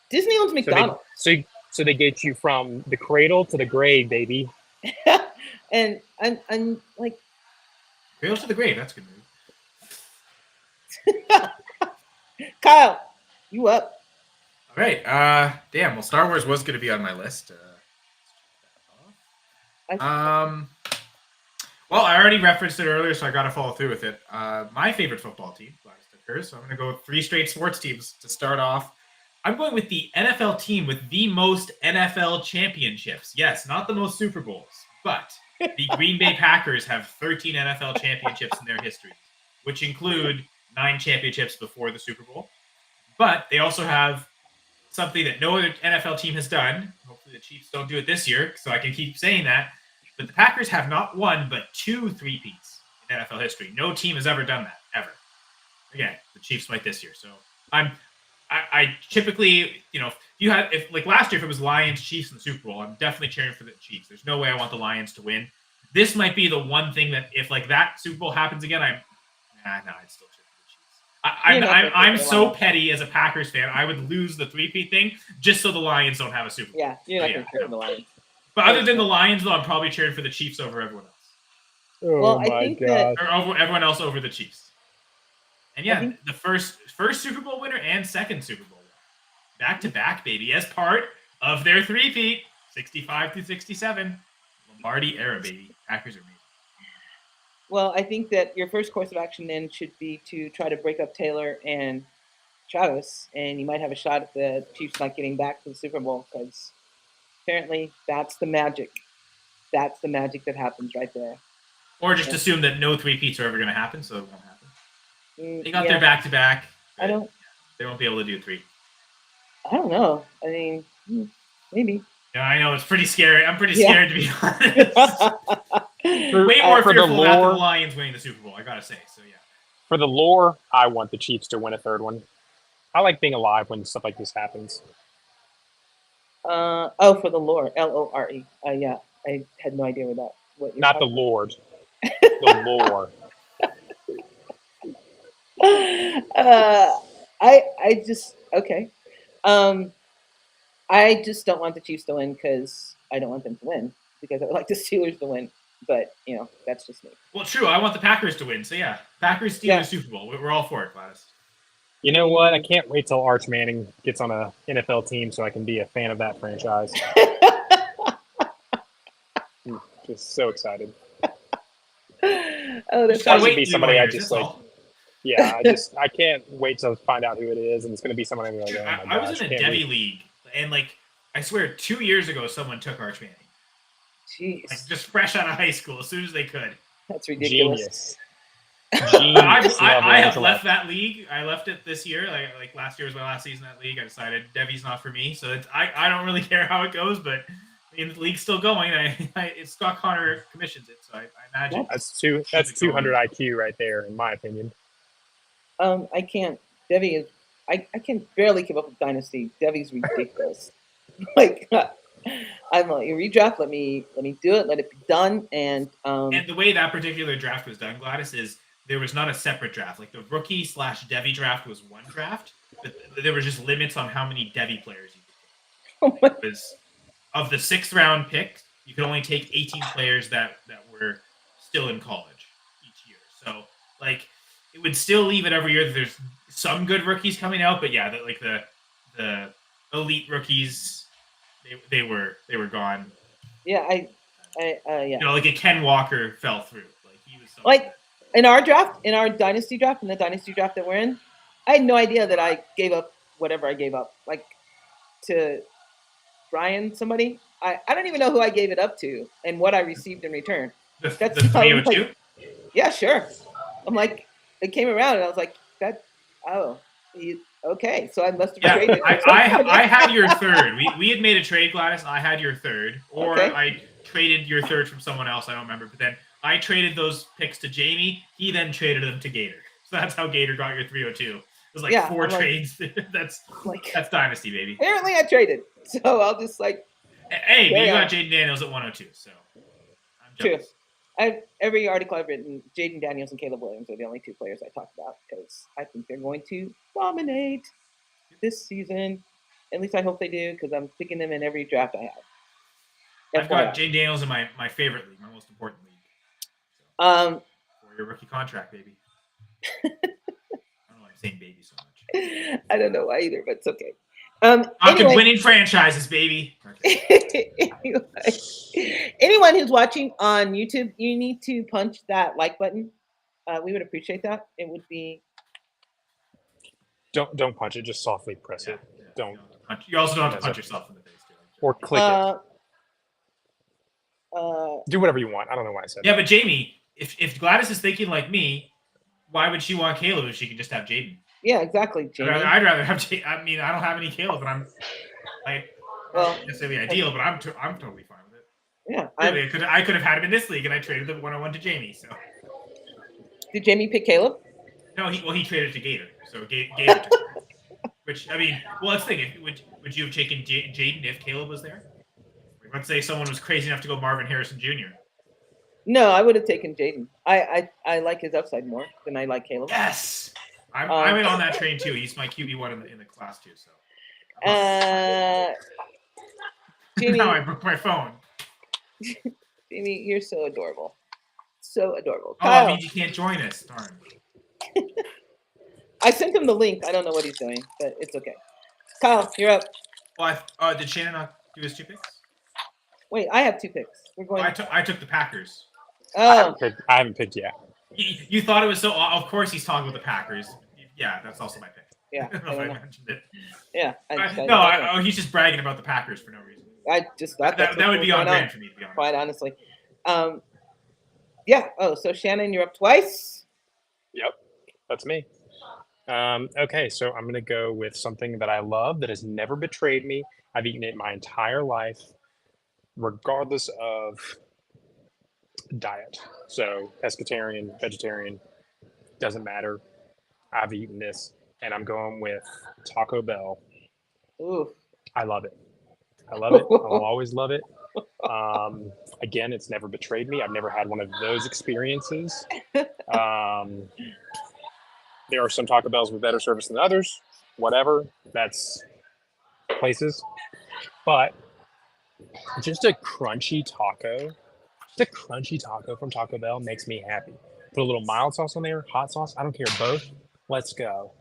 S1: Disney owns McDonald's.
S3: So they get you from the cradle to the grave, baby.
S1: And I'm like
S2: Cradle to the Grave, that's a good movie.
S1: Kyle, you up?
S4: All right. Damn. Well, Star Wars was going to be on my list.
S2: Well, I already referenced it earlier, so I got to follow through with it. My favorite football team, Gladys took hers, so I'm going to go with 3 straight sports teams to start off. I'm going with the NFL team with the most NFL championships. Yes, not the most Super Bowls, but the Green Bay Packers have 13 NFL championships in their history, which include 9 championships before the Super Bowl. But they also have something that no other NFL team has done. Hopefully the Chiefs don't do it this year, so I can keep saying that. But the Packers have not one, but 2 three-peats in NFL history. No team has ever done that, ever. Again, the Chiefs might this year. So I typically, if like last year, if it was Lions, Chiefs in the Super Bowl, I'm definitely cheering for the Chiefs. There's no way I want the Lions to win. This might be the one thing that if like that Super Bowl happens again, I'd still cheer for the Chiefs. I'm so petty as a Packers fan. I would lose the three-peat thing just so the Lions don't have a Super Bowl.
S1: Yeah, you're not
S2: Yeah.
S1: going to cheer for the Lions.
S2: But other than the Lions, though, I'm probably cheering for the Chiefs over everyone else.
S3: Oh
S1: Well, I
S3: my
S1: think
S3: god!
S1: that-
S2: Or over everyone else over the Chiefs. And
S1: I
S2: yeah,
S1: think-
S2: the first Super Bowl winner and second Super Bowl winner. Back-to-back, baby, as part of their three-peat, 65 through 67. Lombardi era, baby. Packers are amazing.
S1: Well, I think that your first course of action then should be to try to break up Taylor and Travis, and you might have a shot at the Chiefs not getting back to the Super Bowl because apparently that's the magic. That's the magic that happens right there.
S2: Or just assume that no three-peats are ever going to happen, so it won't happen. They got
S1: Yeah,
S2: their back-to-back.
S1: I don't.
S2: They won't be able to do 3.
S1: I don't know. I mean, maybe.
S2: Yeah, I know. It's pretty scary. I'm pretty
S1: Yeah.
S2: scared, to be honest. Way more
S3: For the
S2: fearful about the
S3: lore-
S2: Lions winning the Super Bowl, I got to say. So, yeah.
S3: For the lore, I want the Chiefs to win a third one. I like being alive when stuff like this happens.
S1: For the lore, LORE. Yeah, I had no idea what you're
S3: Not the
S1: talking
S3: Lord, the lore.
S1: I just okay. I just don't want the Chiefs to win because I don't want them to win because I would like the Steelers to win. But that's just me.
S2: Well, true. I want the Packers to win. So, yeah. Packers, Steelers,
S1: Yeah.
S2: Super Bowl. We're all for it, Gladys.
S3: You know what? I can't wait till Arch Manning gets on a NFL team so I can be a fan of that franchise. I'm just so excited.
S1: Oh, that's
S3: That
S2: Gotta
S3: would
S2: wait
S3: be
S2: 2
S3: somebody I
S2: years,
S3: just
S2: that's
S3: like.
S2: all.
S3: Yeah, I can't wait to find out who it is, and it's going to be someone I'm like,
S2: Dude,
S3: oh my
S2: I was
S3: gosh,
S2: in a
S3: can't
S2: Debbie
S3: wait.
S2: league, and like I swear, 2 years ago, someone took Arch Manning, like
S1: Jeez,
S2: just fresh out of high school, as soon as they could.
S1: that's ridiculous.
S3: Genius level
S2: I have left
S3: intellect.
S2: that league. I left it this year. Like last year was my last season in that league. I decided Debbie's not for me, so I don't really care how it goes, but I mean, the league's still going. It's Scott Connor commissions it, so I imagine
S3: That's
S2: keep it
S3: 200
S2: going.
S3: IQ right there, in my opinion.
S1: I can't. Debbie is. I can barely keep up with Dynasty. Debbie's ridiculous. Like, I'm like, redraft. Let me do it. Let it be done. And
S2: And the way that particular draft was done, Gladys, is there was not a separate draft. Like the rookie / Debbie draft was one draft, but there were just limits on how many Debbie players you could
S1: oh my,
S2: take. It was of the 6th-round pick, you could only take 18 players that were still in college each year. So like it would still leave it every year that there's some good rookies coming out, but yeah, the elite rookies they were gone.
S1: yeah, yeah.
S2: You know, like a Ken Walker fell through. Like he was someone
S1: Like in our draft, in our Dynasty draft, in the Dynasty draft that we're in, I had no idea that I gave up whatever I gave up. Like to Brian, somebody. I don't even know who I gave it up to and what I received in return.
S2: the
S1: That's
S2: 302.
S1: Yeah, sure. I'm like, it came around and I was like, okay. So I must have
S2: Yeah,
S1: traded.
S2: I had your third. We had made a trade, Gladys, and I had your third. Or
S1: Okay.
S2: I traded your third from someone else. I don't remember. But then I traded those picks to Jamie. He then traded them to Gator. So that's how Gator got your 302. It was like
S1: Yeah,
S2: 4
S1: I'm like-
S2: trades. that's
S1: like,
S2: Dynasty, baby.
S1: apparently I traded. So I'll just like,
S2: Hey, but
S1: Carry
S2: you
S1: on.
S2: got Jaden Daniels at 102. So I'm
S1: True.
S2: jealous.
S1: every article I've written, Jaden Daniels and Caleb Williams are the only two players I talk about because I think they're going to dominate this season. At least I hope they do because I'm picking them in every draft I have.
S2: I've got
S1: FYI.
S2: Jaden Daniels in my favorite league, my most important league. So, for your rookie contract, baby. I don't know why I'm saying baby so much.
S1: I don't know why either, but it's okay.
S2: Talking winning franchises, baby.
S1: Anyone who's watching on YouTube, you need to punch that like button. We would appreciate that. It would be.
S3: Don't punch it. Just softly press
S2: Yeah,
S3: it. Don't.
S2: You also don't have to
S3: That's
S2: punch
S3: it.
S2: yourself in the face, too.
S3: Or click
S1: Uh,
S3: it. Do whatever you want. I don't know why I said
S2: Yeah,
S3: that.
S2: but Jamie, if Gladys is thinking like me, why would she want Caleb if she could just have Jaden?
S1: yeah, exactly, Jamie.
S2: I'd rather have Jaden. I mean, I don't have any Caleb, but I'm like,
S1: Well,
S2: not necessarily ideal, but I'm totally fine with it.
S1: Yeah.
S2: Really, I could have had him in this league, and I traded the 101 to Jamie. So
S1: Did Jamie pick Caleb?
S2: no, he traded to Gator. So Gator took him. Which I mean, well, let's think. Would you have taken Jaden if Caleb was there? Like, let's say someone was crazy enough to go Marvin Harrison Jr.
S1: No, I would have taken Jaden. I like his upside more than I like Caleb.
S2: Yes, I'm in on that train too. He's my QB1 in the class too. So
S1: Jamie,
S2: now I broke my phone.
S1: Jamie, you're so adorable. So adorable.
S2: Oh,
S1: Kyle,
S2: it means you can't join us. Darn.
S1: I sent him the link. I don't know what he's doing, but it's okay. Kyle, you're up.
S2: Well, did Shannon not do his 2 picks?
S1: Wait, I have 2 picks. We're going.
S2: I took the Packers.
S1: Oh,
S3: I haven't picked yet.
S2: You thought it was so. Of course, he's talking about the Packers. Yeah, that's also my pick.
S1: yeah.
S2: I don't know if I mentioned it.
S1: Yeah.
S2: He's just bragging about the Packers for no reason.
S1: I just thought
S2: That would be on brand for me, to be honest.
S1: Quite honestly. Yeah. Oh, so Shannon, you're up twice.
S3: Yep, that's me. Okay, so I'm going to go with something that I love that has never betrayed me. I've eaten it my entire life, regardless of diet. So pescatarian, vegetarian, doesn't matter. I've eaten this, and I'm going with Taco Bell.
S1: Ooh.
S3: I love it. I love it. I'll always love it. Again, it's never betrayed me. I've never had one of those experiences. There are some Taco Bells with better service than others. Whatever. That's places. But just a crunchy taco from Taco Bell makes me happy. Put a little mild sauce on there, hot sauce. I don't care. Both. Let's go.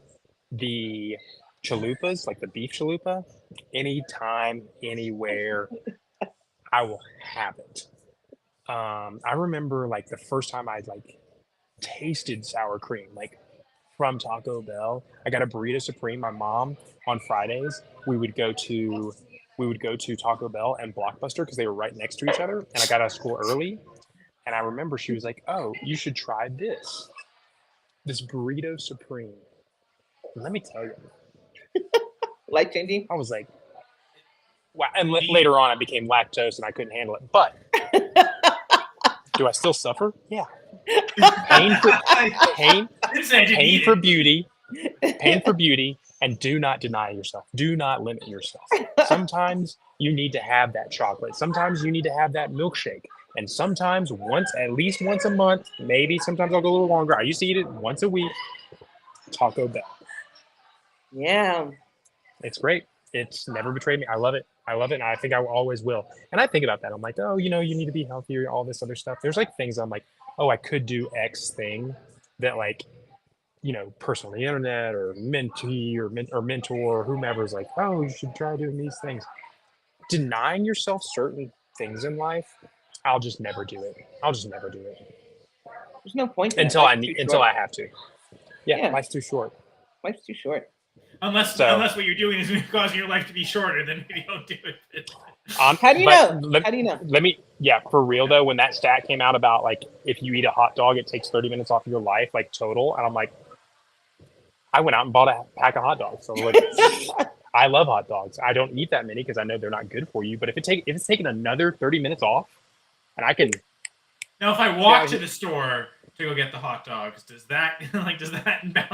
S3: The chalupas, like the beef chalupa, anytime, anywhere, I will have it. I remember like the first time I like tasted sour cream, like from Taco Bell. I got a burrito supreme. My mom on Fridays we would go to Taco Bell and Blockbuster because they were right next to each other. And I got out of school early, and I remember she was like, "Oh, you should try this burrito supreme." And let me tell you,
S1: Life changing.
S3: I was like, wow. And later on, I became lactose and I couldn't handle it. But do I still suffer? Yeah. Pain for beauty. Pain for beauty. And do not deny yourself. Do not limit yourself. Sometimes you need to have that chocolate. Sometimes you need to have that milkshake. And sometimes at least once a month, maybe sometimes I'll go a little longer. I used to eat it once a week. Taco Bell.
S1: Yeah.
S3: It's great. It's never betrayed me. I love it. And I think I always will. And I think about that. I'm like, oh, you need to be healthier, all this other stuff. There's like things I'm like, oh, I could do X thing that like, person on the internet or mentee or mentor or whomever is like, oh, you should try doing these things. Denying yourself certain things in life, I'll just never do it. There's
S1: no point in
S3: until I have to. Yeah, life's too short.
S1: Life's too short.
S2: Unless what you're doing is causing your life to be shorter, then maybe don't do it.
S1: How do you know? How do you know?
S3: For real though, when that stat came out about like if you eat a hot dog, it takes 30 minutes off of your life, like total, and I'm like, I went out and bought a pack of hot dogs. So like, I love hot dogs. I don't eat that many because I know they're not good for you. But if it's taken another 30 minutes off, and I can.
S2: Now, if I walk to the store to go get the hot dogs, does that balance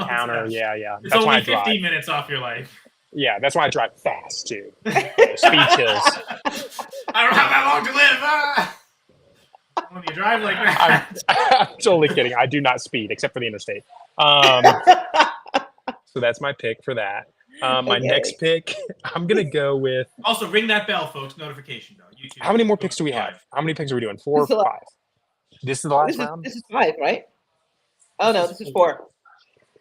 S3: counter?
S2: out?
S3: Yeah.
S2: It's
S3: That's
S2: only 15 minutes off your life.
S3: Yeah, that's why I drive fast too. Speed kills.
S2: I don't have that long to live. When you drive like that.
S3: I'm totally kidding. I do not speed except for the interstate. So that's my pick for that. My next pick, I'm gonna go with.
S2: Also, ring that bell, folks. Notification bell. YouTube.
S3: How many more picks do we have? How many picks are we doing? 4 or 5? This is the last round.
S1: This is 5, right? Oh no, this is 4.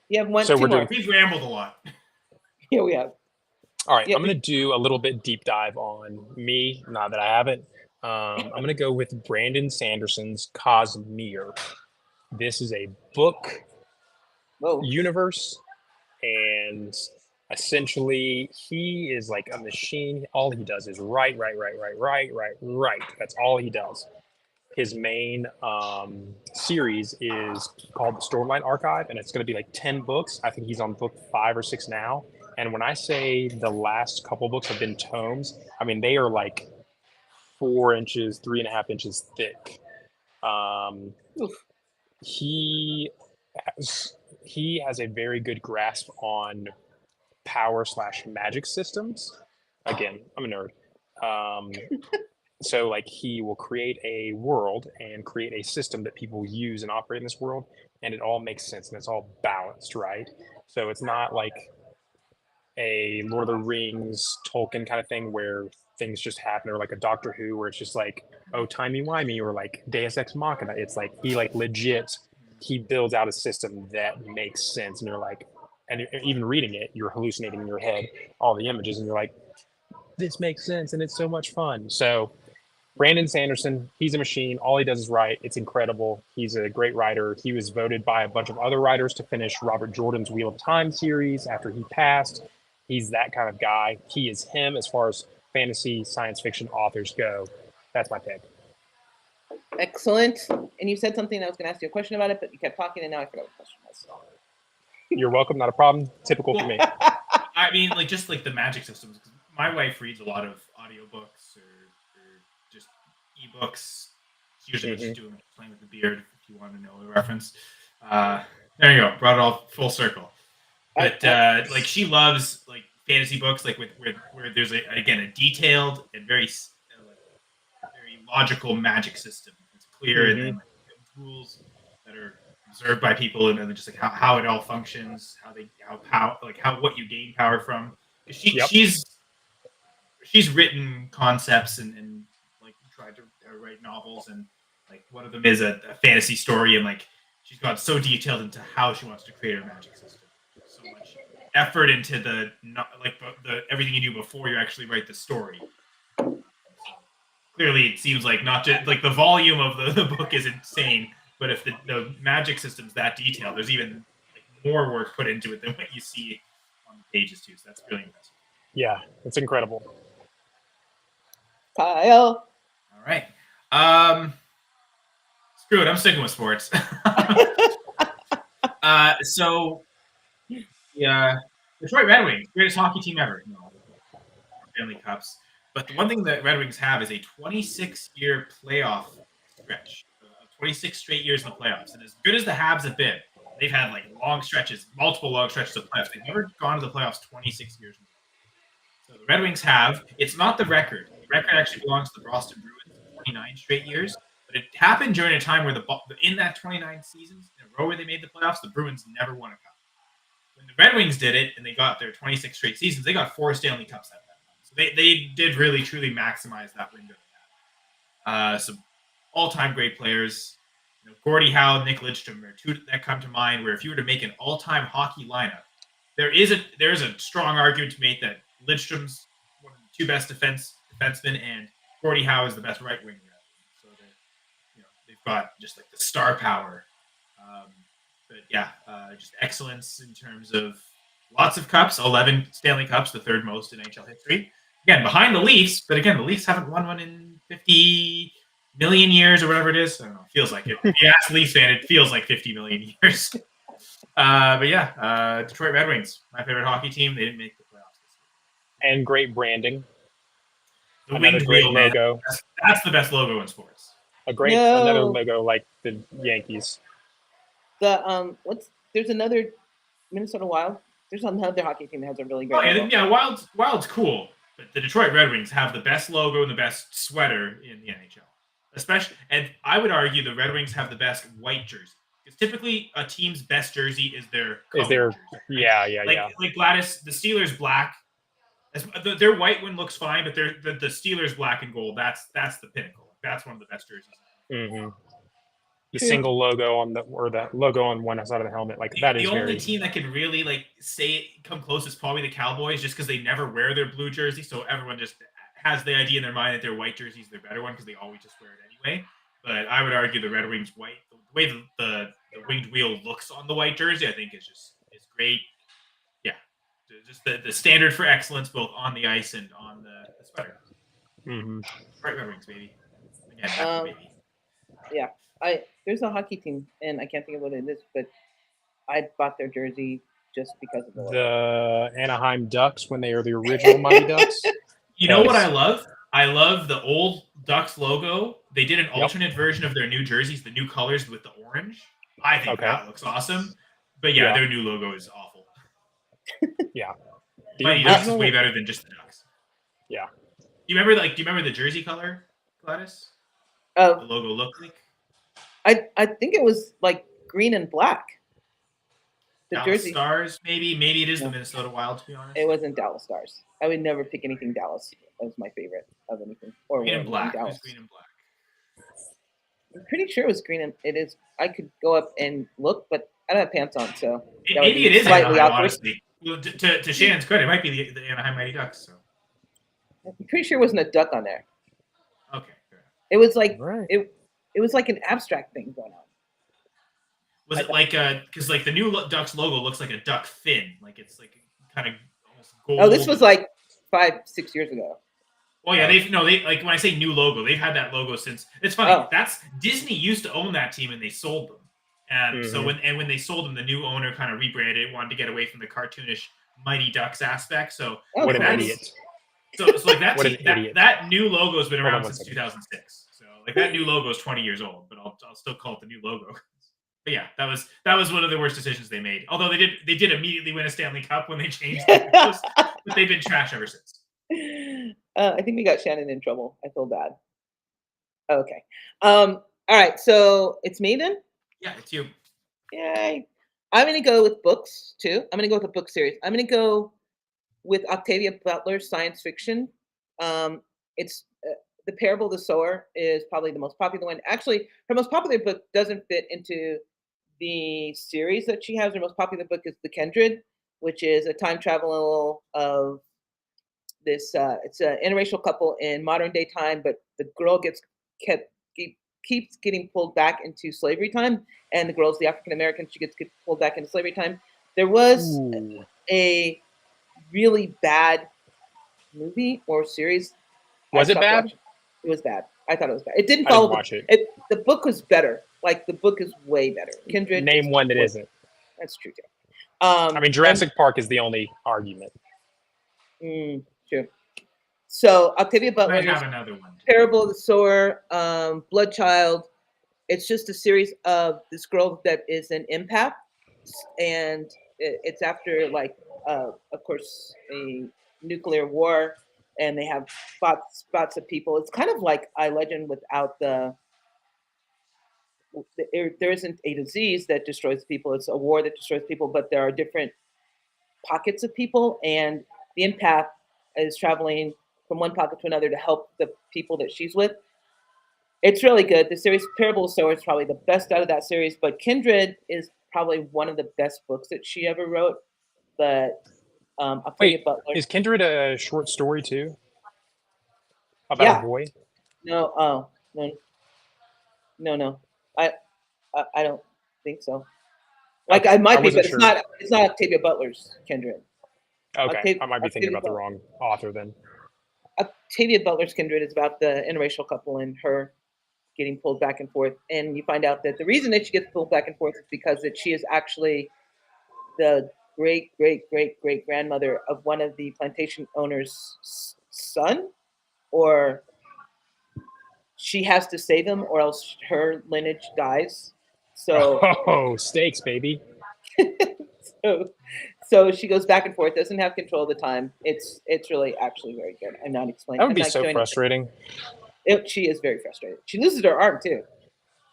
S1: You have 1.
S3: So we're
S1: more.
S2: We've rambled a lot.
S1: Yeah, we have.
S3: All right, I'm going to do a little bit deep dive on me, not that I haven't. I'm going to go with Brandon Sanderson's Cosmere. This is a book universe, and essentially he is like a machine. All he does is write. That's all he does. His main series is called the Stormlight Archive, and it's going to be like 10 books. I think he's on book 5 or 6 now. And when I say the last couple books have been tomes, I mean, they are like 4 inches, 3.5 inches thick. He has a very good grasp on power/magic systems. Again, I'm a nerd. So like he will create a world and create a system that people use and operate in this world, and it all makes sense and it's all balanced, right? So it's not like a Lord of the Rings Tolkien kind of thing where things just happen, or like a Doctor Who where it's just like, oh, timey-wimey, or like Deus Ex Machina. It's like he builds out a system that makes sense, and you're like, and even reading it, you're hallucinating in your head all the images, and you're like, this makes sense, and it's so much fun. So Brandon Sanderson, he's a machine. All he does is write. It's incredible. He's a great writer. He was voted by a bunch of other writers to finish Robert Jordan's Wheel of Time series after he passed. He's that kind of guy. He is him as far as fantasy, science fiction authors go. That's my pick.
S1: Excellent. And you said something, I was going to ask you a question about it, but you kept talking, and now I forgot what the question was.
S3: You're welcome. Not a problem. Typical for me.
S2: I mean, like just like the magic systems. My wife reads a lot of audiobooks or just ebooks. It's usually just doing Playing with the Beard, if you want to know the reference. There you go. Brought it all full circle. But like she loves like fantasy books, like where there's a detailed and very logical magic system. It's clear and then like, rules that are observed by people, and then just like how it all functions, how what you gain power from. She's written concepts and like tried to write novels, and like one of them is a fantasy story, and like she's got so detailed into how she wants to create her magic system. So much effort into the everything you do before you actually write the story. Clearly, it seems like not just like the volume of the book is insane, but if the magic system's that detailed, there's even like more work put into it than what you see on the pages too. So that's really impressive.
S3: Yeah, it's incredible.
S1: Kyle.
S2: All right. Screw it. I'm sticking with sports. So, yeah, Detroit Red Wings, greatest hockey team ever. No, Stanley Cups. But the one thing that Red Wings have is a 26-year playoff stretch, 26 straight years in the playoffs. And as good as the Habs have been, they've had like long stretches, multiple long stretches of playoffs. They've never gone to the playoffs 26 years. So the Red Wings have. It's not the record. The record actually belongs to the Boston Bruins, 29 straight years. But it happened during a time where in that 29 seasons in a row where they made the playoffs, the Bruins never won a cup. When the Red Wings did it and they got their 26 straight seasons, they got 4 Stanley Cups that time. So they did really, truly maximize that window. Some all-time great players. Gordie Howe, Nick Lidstrom are two that come to mind where if you were to make an all-time hockey lineup, there is a strong argument to make that Lidstrom's one of the 2 best defensemen and Gordie Howe is the best right winger. So they've got just like the star power. But yeah, just excellence in terms of lots of cups, 11 Stanley Cups, the 3rd most in NHL history. Again, behind the Leafs, but again, the Leafs haven't won one in 50 million years or whatever it is. I don't know. It feels like it. If you ask Leafs fan, it feels like 50 million years. But yeah, Detroit Red Wings, my favorite hockey team. They didn't make the playoffs this year.
S3: And great branding.
S2: The
S3: Another
S2: winged
S3: great
S2: wheel, man.
S3: logo.
S2: That's the best logo in sports.
S3: Another logo like the Yankees.
S1: There's another Minnesota Wild. There's another hockey team that has a really great logo.
S2: Yeah, Wild's cool, but the Detroit Red Wings have the best logo and the best sweater in the NHL. Especially, and I would argue the Red Wings have the best white jersey. Because typically a team's best jersey is their jersey.
S3: Like
S2: Gladys, the Steelers black. Their white one looks fine, but the Steelers black and gold. That's the pinnacle. That's one of the best jerseys.
S3: Mm-hmm. The single logo that logo on one side of the helmet, like that is
S2: the only team that can really come close is probably the Cowboys, just because they never wear their blue jersey, so everyone just has the idea in their mind that their white jersey is their better one because they always just wear it anyway. But I would argue the Red Wings white, the way the winged wheel looks on the white jersey, I think is great. Yeah, just the standard for excellence both on the ice and on the sweater.
S3: Mm-hmm.
S2: Right, Red Wings, baby. Again, baby.
S1: Yeah. There's a hockey team, and I can't think of what it is, but I bought their jersey just because of
S3: the Anaheim Ducks when they were the original Mighty Ducks.
S2: You know what I love? I love the old Ducks logo. They did an alternate version of their new jerseys, the new colors with the orange. I think that looks awesome. But yeah, their new logo is awful.
S3: Yeah,
S2: Mighty Ducks is way better than just the Ducks.
S3: Yeah.
S2: Do you remember the jersey color, Gladys?
S1: The
S2: logo looked like.
S1: I think it was like green and black. The
S2: Dallas
S1: jersey
S2: Stars, maybe it is the Minnesota Wild. To be honest,
S1: it wasn't Dallas Stars. I would never pick anything Dallas. That was my favorite of anything. Or
S2: green and black.
S1: Dallas.
S2: Green and black.
S1: I'm pretty sure it was green and it is. I could go up and look, but I don't have pants on, so
S2: maybe it is slightly Anaheim, honestly. To Shannon's credit, it might be the Anaheim Mighty Ducks. So
S1: I'm pretty sure it wasn't a duck on there.
S2: Okay.
S1: It was like It was like an abstract thing going on.
S2: Was it like because like the new Ducks logo looks like a duck fin, like it's like kind of almost gold.
S1: Oh, this was like 5-6 years ago.
S2: Well, yeah, they like when I say new logo, they've had that logo since. It's funny. That's Disney used to own that team and they sold them, and so when they sold them, the new owner kind of rebranded it, wanted to get away from the cartoonish Mighty Ducks aspect. So
S3: what an idiot!
S2: So like that new logo has been around since 2006. So like that new logo is 20 years old, but I'll still call it the new logo. But yeah, that was one of the worst decisions they made. Although they did immediately win a Stanley Cup when they changed the logos, but they've been trash ever since.
S1: I think we got Shannon in trouble. I feel bad. Okay. All right. So it's me then?
S2: Yeah, it's you.
S1: Yay. I'm going to go with books too. I'm going to go with a book series. I'm going to go with Octavia Butler's science fiction. It's The Parable of the Sower is probably the most popular one. Actually, her most popular book doesn't fit into the series that she has. Her most popular book is The Kindred, which is a time travel of this. It's an interracial couple in modern day time, but the girl keeps getting pulled back into slavery time, and the girl's the African American. She gets pulled back into slavery time. There was
S3: Ooh.
S1: a really bad movie or series.
S3: Was
S1: I
S3: it
S1: stopped
S3: bad?
S1: watching. It was bad. I thought it was bad. It didn't
S3: I didn't
S1: follow
S3: watch it.
S1: The book was better. Like the book is way better. Kindred.
S3: Name one that
S1: way-
S3: isn't.
S1: That's true too.
S3: I mean, Jurassic Park is the only argument.
S1: True. So Octavia Butler,
S2: I have
S1: there's
S2: another one.
S1: Parable of the Sower, Blood Child. It's just a series of this girl that is an empath, and it's after of course, a nuclear war, and they have spots of people. It's kind of like I Legend without there isn't a disease that destroys people. It's a war that destroys people, but there are different pockets of people, and the empath is traveling from one pocket to another to help the people that she's with. It's really good. The series Parable of Sower is probably the best out of that series, but Kindred is probably one of the best books that she ever wrote. But Octavia
S3: Wait,
S1: Butler.
S3: is Kindred a short story too? About a boy?
S1: No, no. I don't think so. Like
S3: Okay,
S1: I might
S3: I
S1: be,
S3: wasn't
S1: but
S3: sure.
S1: it's not Octavia Butler's Kindred.
S3: Okay, I might be thinking
S1: Octavia
S3: about the
S1: Butler.
S3: wrong author then.
S1: Octavia Butler's Kindred is about the interracial couple and her getting pulled back and forth. And you find out that the reason that she gets pulled back and forth is because that she is actually the great grandmother of one of the plantation owners' son, or she has to save him or else her lineage dies. So
S3: Oh, stakes, baby.
S1: so she goes back and forth, doesn't have control of the time. It's really actually very good. I'm not explaining.
S3: That would
S1: I'm
S3: be
S1: not
S3: so
S1: doing
S3: frustrating.
S1: she is very frustrated. She loses her arm too.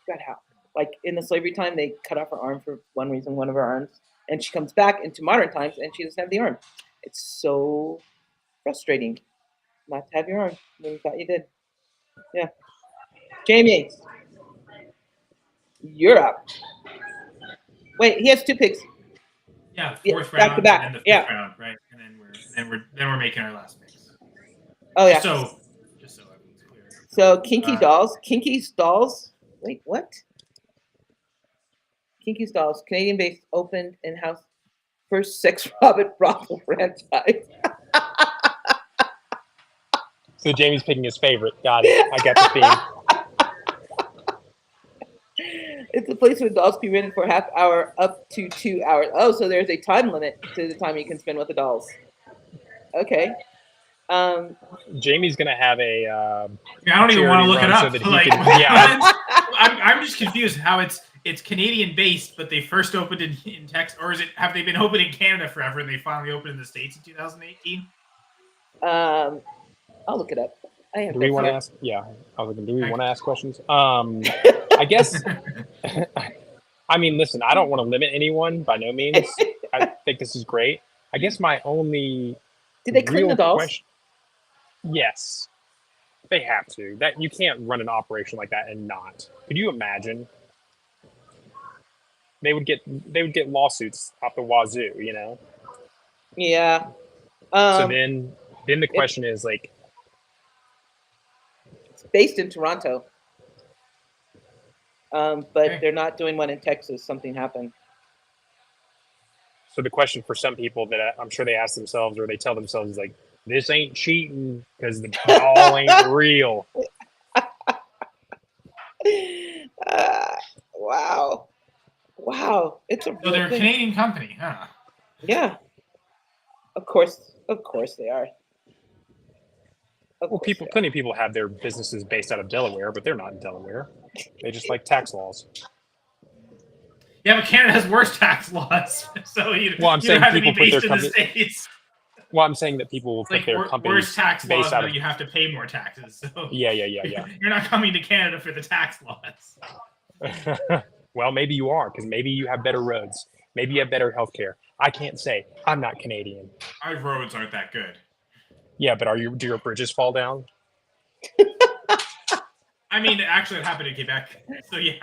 S1: God, how? Like in the slavery time, they cut off her arm for one reason, one of her arms, and she comes back into modern times and she doesn't have the arm. It's so frustrating not to have your arm when you thought you did. Yeah. Jamie, you're up. Wait, he has 2 picks.
S2: Yeah,
S1: Yeah,
S2: fourth
S1: back to
S2: round
S1: back.
S2: and then the fifth
S1: Yeah.
S2: round, right? And then we're making our last picks.
S1: Oh yeah.
S2: Just so everyone's clear.
S1: So Kinky Dolls. Wait, what? Kinky Dolls, Canadian-based, opened in-house first sex brothel franchise.
S3: So Jamie's picking his favorite. Got it. I got the theme.
S1: It's a place where dolls can be rented for a half hour up to 2 hours. Oh, so there's a time limit to the time you can spend with the dolls. Okay.
S3: Jamie's gonna have a.
S2: I don't even want to look it up.
S3: So that he
S2: like,
S3: can, yeah.
S2: I'm just confused how it's Canadian based, but they first opened in Texas, or have they been open in Canada forever and they finally opened in the States in 2018?
S1: I'll look it up.
S3: Do we want to ask? Yeah, I was like, do we want to ask questions? I guess. I mean, listen, I don't want to limit anyone by no means. I think this is great. I guess my only.
S1: Did they clean the dolls?
S3: Question, yes, they have to. That you can't run an operation like that and not. Could you imagine? They would get lawsuits out the wazoo, you know.
S1: Yeah.
S3: So then the question is like,
S1: it's based in Toronto, but they're not doing one in Texas. Something happened.
S3: so the question for some people that I'm sure they ask themselves or they tell themselves is like, this ain't cheating because the doll ain't real.
S1: Wow. It's a.
S2: So they're a Canadian company, huh?
S1: Yeah. Of course they are.
S3: Well, plenty of people have their businesses based out of Delaware, but they're not in Delaware. They just like tax laws.
S2: Yeah, but Canada has worse tax laws, so you
S3: Well, I'm
S2: you
S3: saying
S2: don't have to
S3: people
S2: be
S3: put their
S2: based in the States.
S3: Well, I'm saying that people will put
S2: Like
S3: their companies
S2: worse tax laws,
S3: based out
S2: but
S3: of.
S2: you have to pay more taxes. So
S3: Yeah.
S2: You're not coming to Canada for the tax laws.
S3: Well, maybe you are, because maybe you have better roads. Maybe you have better healthcare. I can't say. I'm not Canadian.
S2: Our roads aren't that good.
S3: Yeah, but do your bridges fall down?
S2: I mean, actually, it happened in Quebec, so yeah,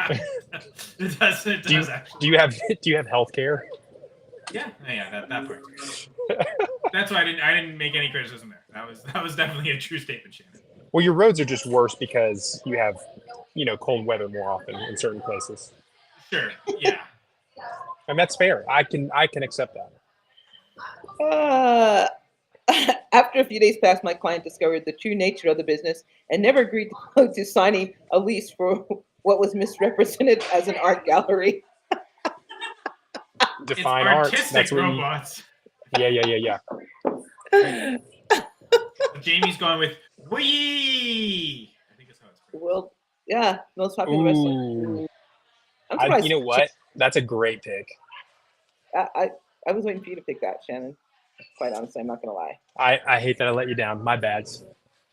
S2: it does actually.
S3: Do you have healthcare?
S2: Yeah, that part. That's why I didn't make any criticism there. That was definitely a true statement, Shannon.
S3: Well, your roads are just worse because you have, cold weather more often in certain places.
S2: Sure. Yeah.
S3: And that's fair. I can accept that.
S1: After a few days passed, my client discovered the true nature of the business and never agreed to signing a lease for what was misrepresented as an art gallery.
S3: Define
S2: it's
S3: art.
S2: artistic
S3: That's what
S2: robots.
S3: Yeah.
S2: Jamie's going with wee. I think that's how it's pronounced.
S1: Well, yeah, most popular wrestler.
S3: Ooh.
S1: I'm surprised.
S3: You know what? That's a great pick.
S1: I was waiting for you to pick that, Shannon. Quite honestly, I'm not gonna lie.
S3: I hate that I let you down. My bad.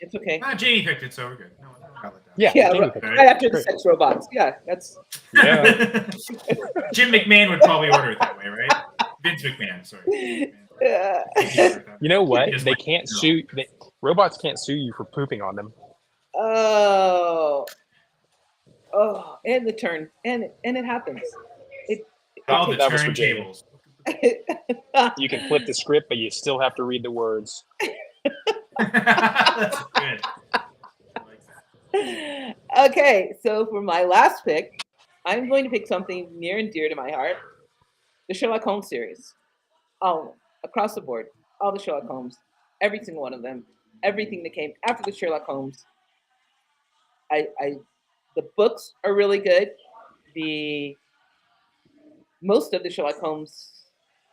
S1: It's okay.
S2: Jamie picked it, so we're good. No, got let down.
S3: Yeah,
S1: Yeah,
S3: right,
S1: right after the sex robots. Yeah, that's.
S3: Yeah.
S2: Jim McMahon would probably order it that way, right? Vince McMahon, sorry.
S3: You know what? They can't sue. Robots can't sue you for pooping on them.
S1: Oh, and the turn, and it happens.
S2: All the
S3: that was for Jamie.
S2: turntables.
S3: You can flip the script, but you still have to read the words.
S2: That's good.
S1: Okay, so for my last pick, I'm going to pick something near and dear to my heart: the Sherlock Holmes series. All of them, across the board, all the Sherlock Holmes, every single one of them, everything that came after the Sherlock Holmes. The books are really good. Most of the Sherlock Holmes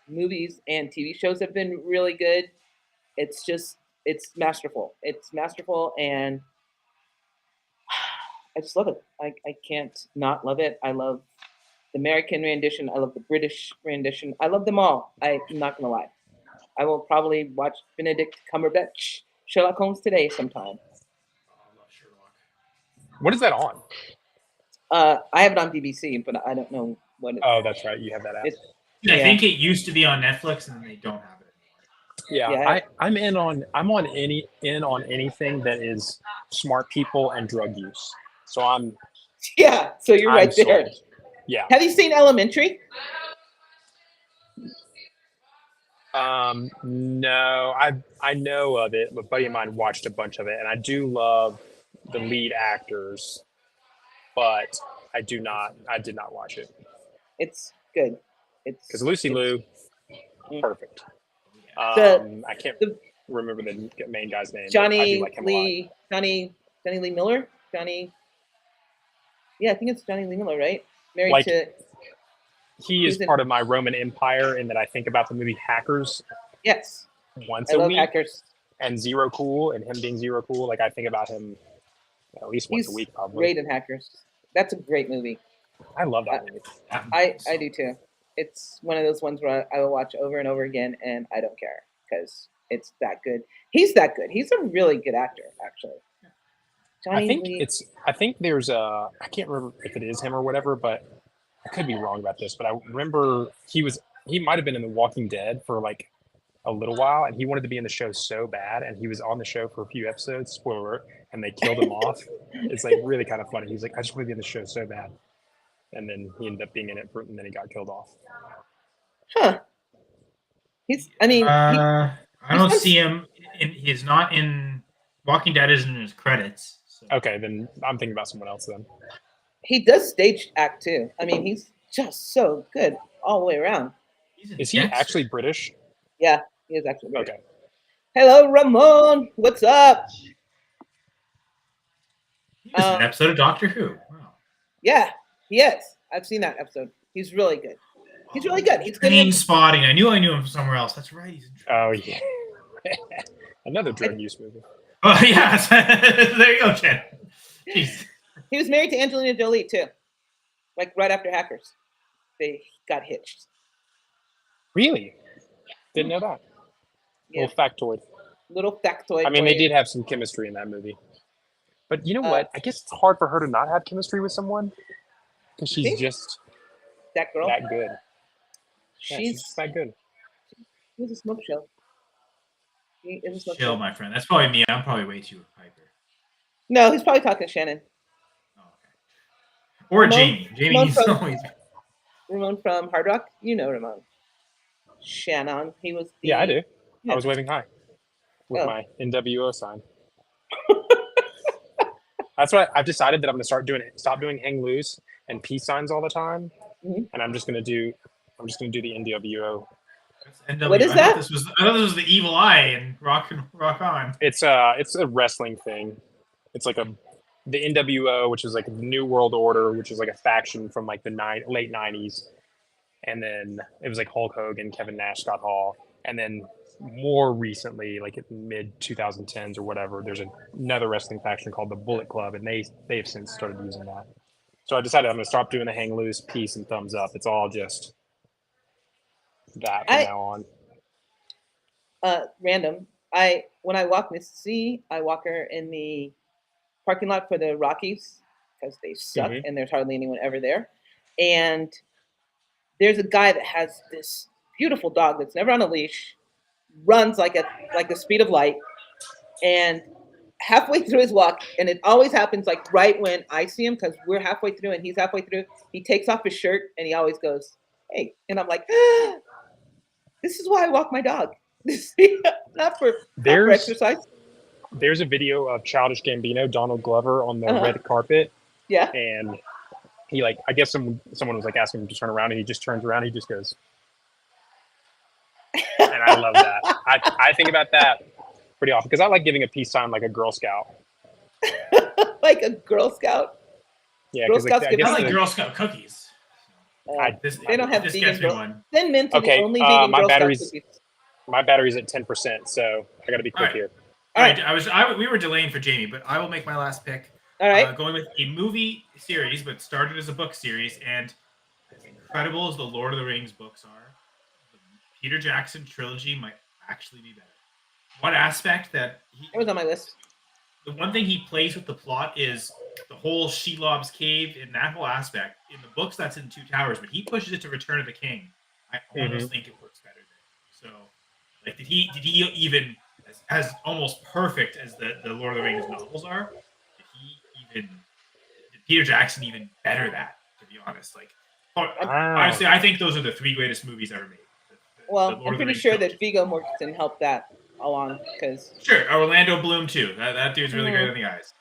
S1: movies and TV shows have been really good. It's masterful. It's masterful, and I just love it. I can't not love it. I love the American rendition. I love the British rendition. I love them all. I'm not gonna lie. I will probably watch Benedict Cumberbatch Sherlock Holmes today sometime.
S3: What is that on?
S1: I have it on BBC, but I don't know what.
S3: Oh, that's right. You have that app.
S2: I think it used to be on Netflix, and they don't have it anymore.
S3: Yeah. I'm in on anything that is smart people and drug use. So I'm.
S1: Yeah. So you're right there.
S3: Sold. Yeah.
S1: Have you seen Elementary?
S3: No, I know of it. A buddy of mine watched a bunch of it, and I do love the lead actors, but I did not watch it.
S1: It's good.
S3: Because Lucy Liu, perfect. I can't remember the main guy's name.
S1: Johnny Lee Miller. Yeah, I think it's Johnny Lee Miller, right? Married to.
S3: He is part of my Roman Empire in that I think about the movie Hackers.
S1: Yes.
S3: Once
S1: a
S3: week.
S1: I love Hackers.
S3: And Zero Cool, and him being Zero Cool. Like, I think about him at least once a week, probably.
S1: Great in Hackers. That's a great movie.
S3: I love that movie.
S1: I do too. It's one of those ones where I will watch over and over again, and I don't care because it's that good. He's that good. He's a really good actor, actually.
S3: I think there's I can't remember if it is him or whatever, but I could be wrong about this, but I remember he might have been in The Walking Dead for like a little while, and he wanted to be in the show so bad, and he was on the show for a few episodes, spoiler, and they killed him off. It's like really kind of funny. He's like, I just want to be in the show so bad. And then he ended up being in it, and then he got killed off.
S1: Huh.
S2: I don't see him. He's not in Walking Dead. Isn't in his credits. So.
S3: Okay, then I'm thinking about someone else then.
S1: He does stage act too. I mean, he's just so good all the way around.
S3: Is he actually British?
S1: Yeah, he is actually British.
S3: Okay.
S1: Hello, Ramon. What's up?
S2: He was in an episode of Doctor Who. Wow.
S1: Yeah, he is. I've seen that episode. He's really good. He's really good. He's good.
S2: Train Spotting. I knew him from somewhere else. That's right.
S3: Oh yeah. Another drug use movie.
S2: Oh yes. There you go, Chen. Jeez.
S1: He was married to Angelina Jolie too. Like right after Hackers, they got hitched.
S3: Really? Didn't know that.
S1: Yeah. Little factoid.
S3: I mean, they did have some chemistry in that movie. But you know what? I guess it's hard for her to not have chemistry with someone because she's just
S1: that girl.
S3: That good.
S1: She's
S3: just that good.
S1: He's a smoke show.
S2: Chill, my friend. That's probably me. I'm probably way too hyper.
S1: No, he's probably talking to Shannon.
S2: Oh, okay. Or Ramon, Jamie. Jamie needs always.
S1: Ramon from Hard Rock. You know Ramon. Shannon. He was.
S3: Yeah, I do. Yeah. I was waving hi with my NWO sign. That's why I've decided that I'm going to stop doing hang loose and peace signs all the time, and I'm I'm just gonna do the NWO.
S2: NW.
S1: What is
S2: I
S1: that?
S2: thought this was the Evil Eye and Rock On.
S3: It's a wrestling thing. It's like the NWO, which is like the New World Order, which is like a faction from like the late '90s, and then it was like Hulk Hogan, Kevin Nash, Scott Hall, and then more recently, like in mid 2010s or whatever, there's another wrestling faction called the Bullet Club, and they've since started using that. So I decided I'm gonna stop doing the hang loose, peace, and thumbs up. It's all just that from now on.
S1: Random. When I walk Miss C, I walk her in the parking lot for the Rockies because they suck and there's hardly anyone ever there. And there's a guy that has this beautiful dog that's never on a leash, runs like the speed of light, and halfway through his walk, and it always happens like right when I see him because we're halfway through and he's halfway through, he takes off his shirt and he always goes, "Hey," and I'm like, this is why I walk my dog. not for exercise.
S3: There's a video of Childish Gambino, Donald Glover, on the red carpet.
S1: Yeah.
S3: And he I guess someone was like asking him to turn around, and he just turns around. And he just goes, and I love that. I think about that pretty often because I like giving a peace sign like a Girl Scout.
S1: Like a Girl Scout.
S3: Yeah,
S1: Girl Scouts
S2: I like Girl Scout cookies.
S1: They don't have vegan Girl.
S2: One.
S1: Thin Mint are the only vegan
S3: my
S1: Girl
S3: battery's
S1: Scout cookies.
S3: my battery's at 10%, so I got to be quick here.
S2: All right, we were delaying for Jamie, but I will make my last pick.
S1: All right,
S2: going with a movie series, but started as a book series, and as incredible as the Lord of the Rings books are, the Peter Jackson trilogy might actually be better. One aspect that
S1: it was on my list.
S2: The one thing he plays with the plot is the whole Shelob's cave and that whole aspect. In the books, that's in Two Towers, but he pushes it to Return of the King. I almost think it works better there. So, like, did he even as almost perfect as the Lord of the Rings novels are? Did Peter Jackson even better that? To be honest, like, honestly, I think those are the three greatest movies ever made.
S1: I'm pretty sure that Viggo Mortensen helped that along because
S2: Orlando Bloom too. That dude's really great on the eyes,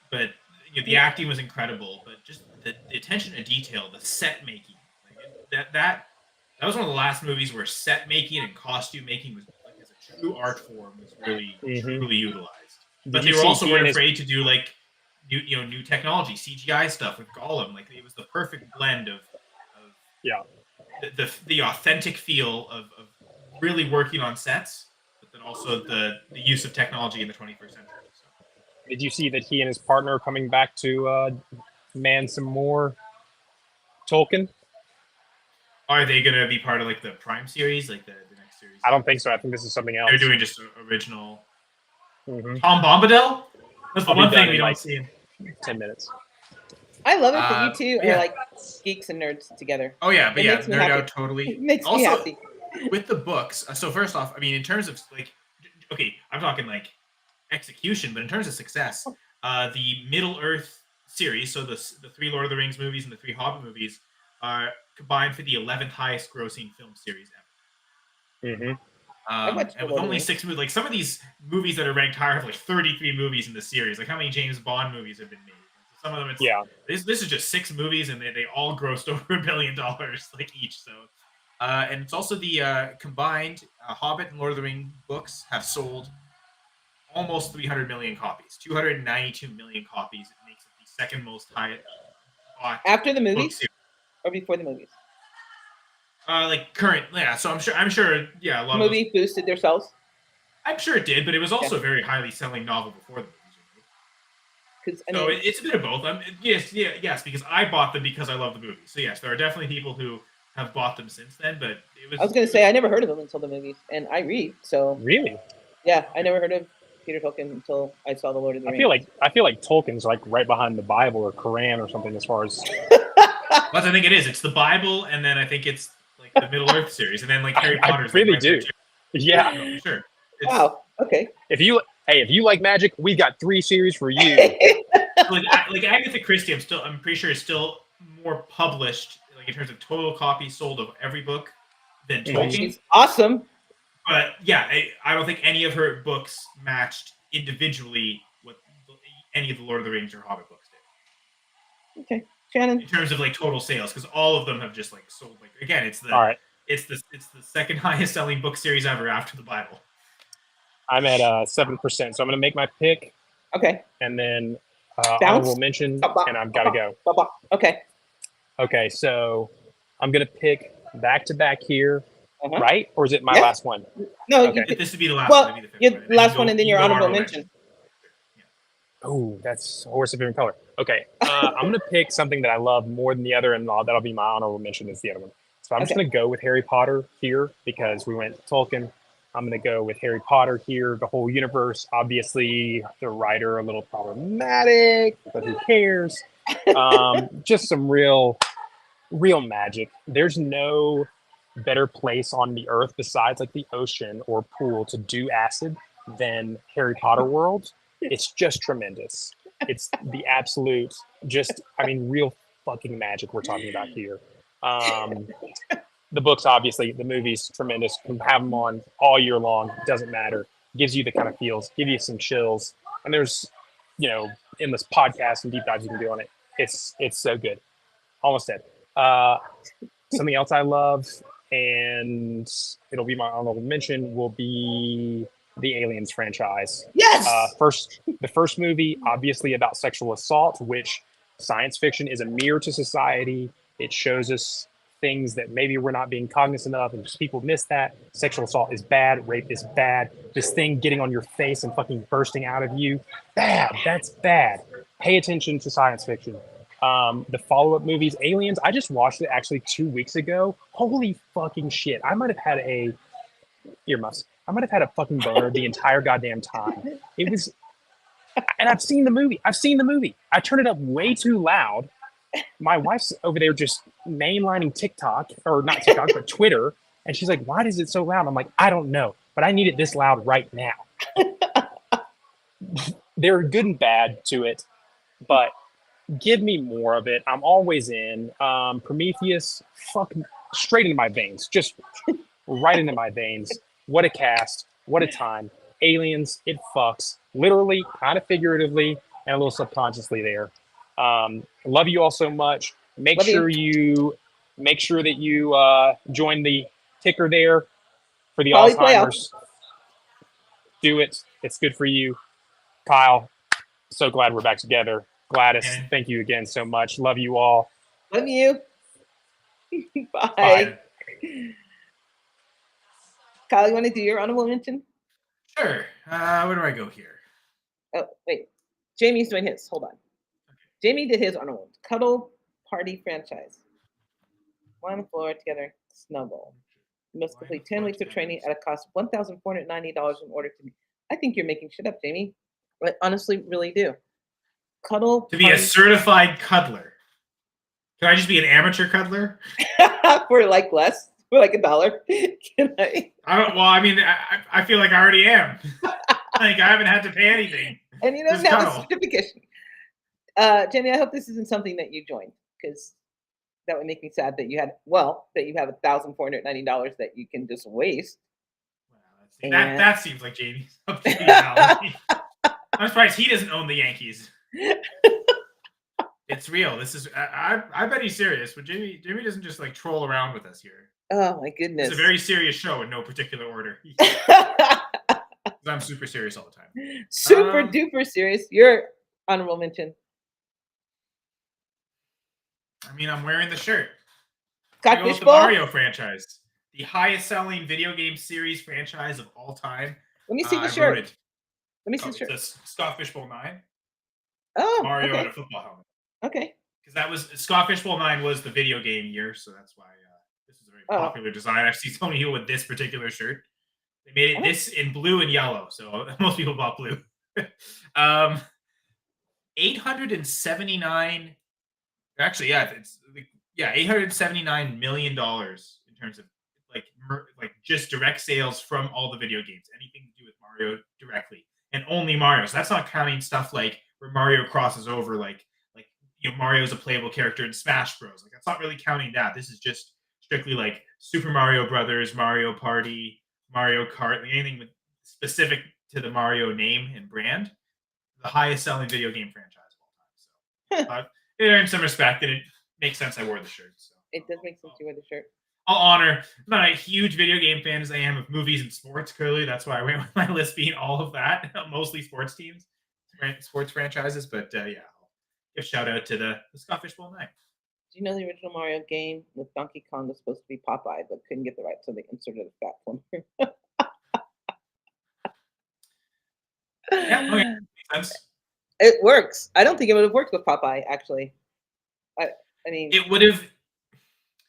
S2: but the acting was incredible. But just the attention to detail, the set making, that was one of the last movies where set making and costume making was like as a true art form was really truly utilized. But they were also weren't afraid to do like new technology, CGI stuff with Gollum. Like it was the perfect blend of the authentic feel of really working on sets, but then also the use of technology in the 21st century. So.
S3: Did you see that he and his partner are coming back to man some more Tolkien?
S2: Are they going to be part of like the Prime series, like the next series?
S3: I don't think so. I think this is something else.
S2: They're doing just original. Tom Bombadil? That's the one thing we don't see in
S3: 10 minutes.
S1: I love it that you two are like geeks and nerds together.
S2: Oh yeah, but nerd out totally.
S1: It makes me happy.
S2: With the books, so first off, I mean, in terms of like, okay, I'm talking like execution, but in terms of success, the Middle Earth series, so the three Lord of the Rings movies and the three Hobbit movies, are combined for the 11th highest grossing film series ever. And with only 6 movies, like some of these movies that are ranked higher have like 33 movies in the series. Like how many James Bond movies have been made? Some of them, this is just 6 movies, and they all grossed over $1 billion like each. So, and it's also the combined Hobbit and Lord of the Rings books have sold almost 300 million copies, 292 million copies. It makes it the second most high
S1: after the movies or before the movies.
S2: Like current, So I'm sure, a lot
S1: of movie boosted their sales.
S2: I'm sure it did, but it was also a very highly selling novel before the movies. So it's a bit of both. Yes, because I bought them because I love the movie. So yes, there are definitely people who have bought them since then. But
S1: I was going to say I never heard of them until the movies, and I read. So
S3: really,
S1: yeah, I never heard of Peter Tolkien until I saw the Lord of the Rings.
S3: I feel like Tolkien's like right behind the Bible or Quran or something as far as.
S2: Well, I think it is. It's the Bible, and then I think it's like the Middle Earth series, and then like Harry Potter's.
S3: I really do. Yeah.
S2: Sure.
S1: Wow. Okay.
S3: If you like magic, we got 3 series for you.
S2: like Agatha Christie, I'm pretty sure is still more published, like in terms of total copies sold of every book than Tolkien.
S1: She's awesome.
S2: But yeah, I don't think any of her books matched individually what any of the Lord of the Rings or Hobbit books did.
S1: Okay, Shannon.
S2: In terms of like total sales, because all of them have just like sold. Like again, it's the
S3: all right.
S2: It's the second highest selling book series ever after the Bible.
S3: I'm at 7%, so I'm gonna make my pick
S1: Okay.
S3: and then
S1: Bounce.
S3: honorable mention, and I've got to go.
S1: Okay.
S3: Okay, so I'm gonna pick back to back here,
S1: Uh-huh.
S3: right? Or is it my
S1: Yeah.
S3: last one?
S1: No,
S3: Okay.
S1: you could,
S2: This would be the last
S1: well,
S2: one. It'd be the fifth
S1: your
S2: one.
S1: last one and then
S2: you
S1: your
S2: go
S1: honorable mention.
S3: Oh, that's a horse of different color. Okay, I'm gonna pick something that I love more than the other, and that'll be my honorable mention. Is the other one. So I'm just
S1: Okay.
S3: gonna go with Harry Potter here because we went Tolkien. I'm gonna go with Harry Potter here. The whole universe, obviously, the writer a little problematic, but who cares? Just some real magic. There's no better place on the earth besides like the ocean or pool to do acid than Harry Potter world. It's just tremendous. It's the absolute, just, I mean, real fucking magic we're talking about here. The books, obviously, the movies, tremendous. Can have them on all year long. Doesn't matter. Gives you the kind of feels, give you some chills. And there's, endless podcasts and deep dives you can do on it. It's so good. Almost dead. Something else I love, and it'll be my honorable mention, will be the Aliens franchise.
S1: Yes.
S3: The first movie, obviously about sexual assault, which science fiction is a mirror to society. It shows us things that maybe we're not being cognizant of, and just people miss that. Sexual assault is bad. Rape is bad. This thing getting on your face and fucking bursting out of you, bad. That's bad. Pay attention to science fiction. The follow-up movies, Aliens, I just watched it actually 2 weeks ago. Holy fucking shit. I might have had earmuffs. I might have had a fucking boner the entire goddamn time. It was, and I've seen the movie. I turned it up way too loud. My wife's over there just mainlining TikTok, or not TikTok, but Twitter. And she's like, why is it so loud? I'm like, I don't know, but I need it this loud right now. There are good and bad to it, but give me more of it. I'm always in. Prometheus, fuck, straight into my veins. Just right into my veins. What a cast. What a time. Aliens, it fucks. Literally, kind of figuratively, and a little subconsciously there. Love you all so much. Make sure that you join the ticker there for the
S1: Poly
S3: Alzheimer's. Do it. It's good for you. Kyle, so glad we're back together. Gladys, thank you again so much. Love you all.
S1: Love you. Bye.
S2: Bye.
S1: Kyle, you want to do your honorable mention?
S2: Sure. Where do I go here?
S1: Oh, wait. Jamie's doing his. Hold on. Jamie did his honorable. Cuddle Party franchise. Lie on the floor together, snuggle. You must complete 10 weeks of training at a cost of $1,490 in order to be. I think you're making shit up, Jamie. I honestly really do. Cuddle
S2: to be a certified cuddler. Can I just be an amateur cuddler?
S1: for like less? For like $1? Can I?
S2: I feel like I already am. Like I haven't had to pay anything.
S1: And you don't
S2: Just
S1: have
S2: cuddle.
S1: a certification. Jamie, I hope this isn't something that you joined, because that would make me sad that you have $1,490 that you can just waste.
S2: Well, that seems like Jamie's up to reality. I'm surprised he doesn't own the Yankees. It's real. This is I bet he's serious, but Jamie doesn't just like troll around with us here.
S1: Oh my goodness.
S2: It's a very serious show in no particular order. I'm super serious all the time.
S1: Super duper serious. Your honorable mention.
S2: I mean, I'm wearing the shirt.
S1: Scott
S2: the
S1: Fishbowl?
S2: Mario franchise, the highest selling video game series franchise of all time.
S1: Let me see the shirt. Let me see the shirt.
S2: It's Scott Fishbowl 9.
S1: Oh,
S2: Mario
S1: okay.
S2: and a football helmet.
S1: Okay.
S2: Because that was Scott Fishbowl 9 was the video game year, so that's why this is a very popular design. I've seen so many people with this particular shirt. They made it this in blue and yellow, so most people bought blue. 879. Actually, it's $879 million in terms of like just direct sales from all the video games, anything to do with Mario directly, and only Mario. So that's not counting stuff like where Mario crosses over, like Mario's a playable character in Smash Bros. Like that's not really counting that. This is just strictly like Super Mario Brothers, Mario Party, Mario Kart, anything with specific to the Mario name and brand. The highest selling video game franchise of all time. So it earned some respect, and it makes sense I wore the shirt. So
S1: it does make sense you wear the shirt.
S2: I'll honor. I'm not a huge video game fan as I am of movies and sports. Clearly, that's why I went with my list being all of that, mostly sports teams, sports franchises. But yeah, I'll give a shout out to the Scott Fishbowl 9.
S1: Do you know the original Mario game with Donkey Kong was supposed to be Popeye, but couldn't get the rights, so they inserted a fat plumber.
S2: Yeah, okay. Makes sense.
S1: It works. I don't think it would have worked with Popeye, actually. I mean,
S2: It would have.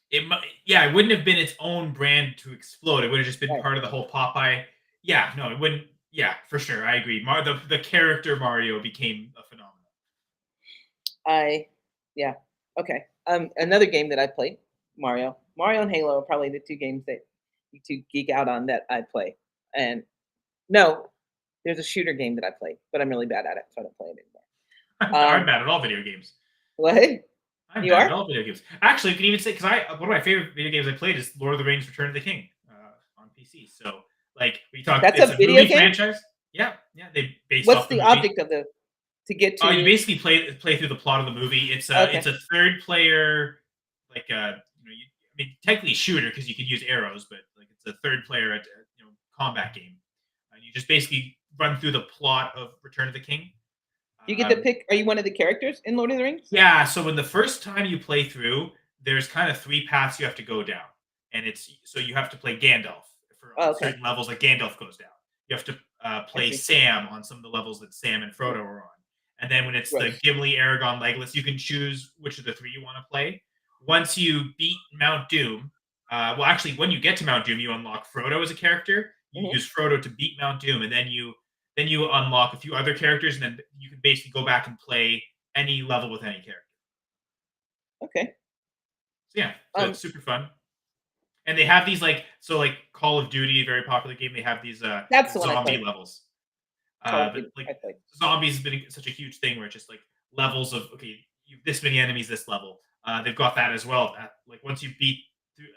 S2: It wouldn't have been its own brand to explode. It would have just been
S1: Right.
S2: part of the whole Popeye. Yeah, no, it wouldn't. Yeah, for sure, I agree. The character Mario became a phenomenon.
S1: yeah, okay. Another game that I played, Mario and Halo are probably the two games that you two geek out on that I play. And no, there's a shooter game that I play, but I'm really bad at it, so I don't play it anymore.
S2: I'm bad at all video games.
S1: What?
S2: I'm
S1: You
S2: bad
S1: are?
S2: at all video games. Actually, you can even say because one of my favorite video games I played is Lord of the Rings: Return of the King on PC. So like we talked,
S1: That's
S2: it's
S1: a
S2: a
S1: video
S2: movie
S1: game?
S2: franchise. Yeah, they based
S1: What's
S2: off
S1: the
S2: movie.
S1: object of to get to?
S2: You basically play through the plot of the movie. It's a
S1: Okay.
S2: it's a third player like I mean technically shooter because you can use arrows, but like it's a third player combat game. And you just basically run through the plot of Return of the King.
S1: You get to pick. Are you one of the characters in Lord of the Rings?
S2: Yeah, so when the first time you play through, there's kind of 3 paths you have to go down. And so you have to play Gandalf for
S1: Okay.
S2: certain levels, like Gandalf goes down. You have to play
S1: see.
S2: Sam on some of the levels that Sam and Frodo are on. And then when it's
S1: Right.
S2: the Gimli, Aragorn, Legolas, you can choose which of the 3 you want to play. Once you beat Mount Doom, actually, when you get to Mount Doom, you unlock Frodo as a character. You
S1: Mhm.
S2: use Frodo to beat Mount Doom, and then you unlock a few other characters, and then you can basically go back and play any level with any character.
S1: Okay.
S2: So yeah, so it's super fun. And they have these like Call of Duty, very popular game. They have these
S1: That's the one I
S2: zombie
S1: played.
S2: levels.
S1: Call of
S2: But
S1: Duty, I
S2: like
S1: played.
S2: zombies has been such a huge thing where it's just like levels of you have this many enemies this level. They've got that as well. Like once you beat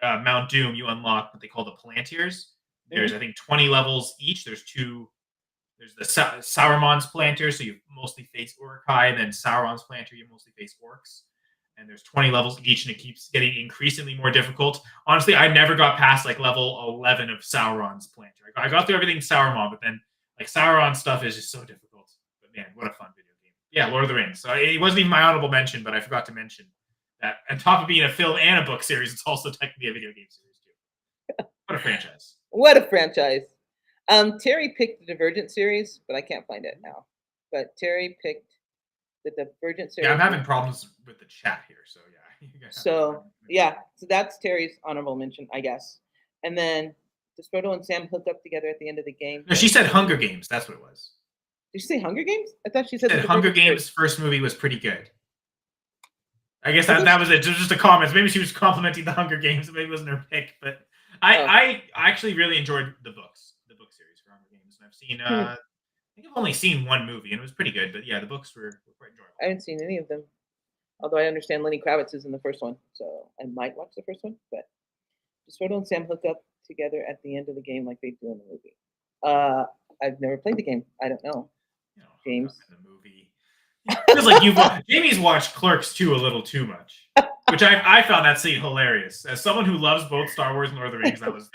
S2: Mount Doom, you unlock what they call the Plantiers. There's I think 20 levels each. There's the Sauron's Planter, so you mostly face Uruk-hai, and then Sauron's Planter, you mostly face orcs. And there's 20 levels each, and it keeps getting increasingly more difficult. Honestly, I never got past like level 11 of Sauron's Planter. I got through everything Sauron, but then like Sauron stuff is just so difficult. But man, what a fun video game. Yeah, Lord of the Rings. So it wasn't even my honorable mention, but I forgot to mention that on top of being a film and a book series, it's also technically a video game series too. What a franchise.
S1: What a franchise. Terry picked the Divergent series, but I can't find it now. But Terry picked the Divergent series.
S2: Yeah, I'm having problems with the chat here, so yeah. You guys
S1: So that's Terry's honorable mention, I guess. And then does Frodo and Sam hook up together at the end of the game?
S2: No, she said Hunger Games. That's what it was.
S1: Did she say Hunger Games? I thought she said
S2: That
S1: the
S2: Hunger
S1: Divergent
S2: Games first movie was pretty good. I guess
S1: I think
S2: that was it. Just a comment. Maybe she was complimenting the Hunger Games. Maybe it wasn't her pick, but I actually really enjoyed the book series for Hunger Games. And I've seen I think I've only seen one movie, and it was pretty good. But yeah, the books were quite enjoyable.
S1: I haven't seen any of them. Although I understand Lenny Kravitz is in the first one, so I might watch the first one. But does Frodo and Sam hook up together at the end of the game like they do in the movie? I've never played the game. I don't know. James,
S2: in the movie. It feels like Jamie's watched Clerks 2 a little too much, which I found that scene hilarious. As someone who loves both Star Wars and Lord of the Rings, that was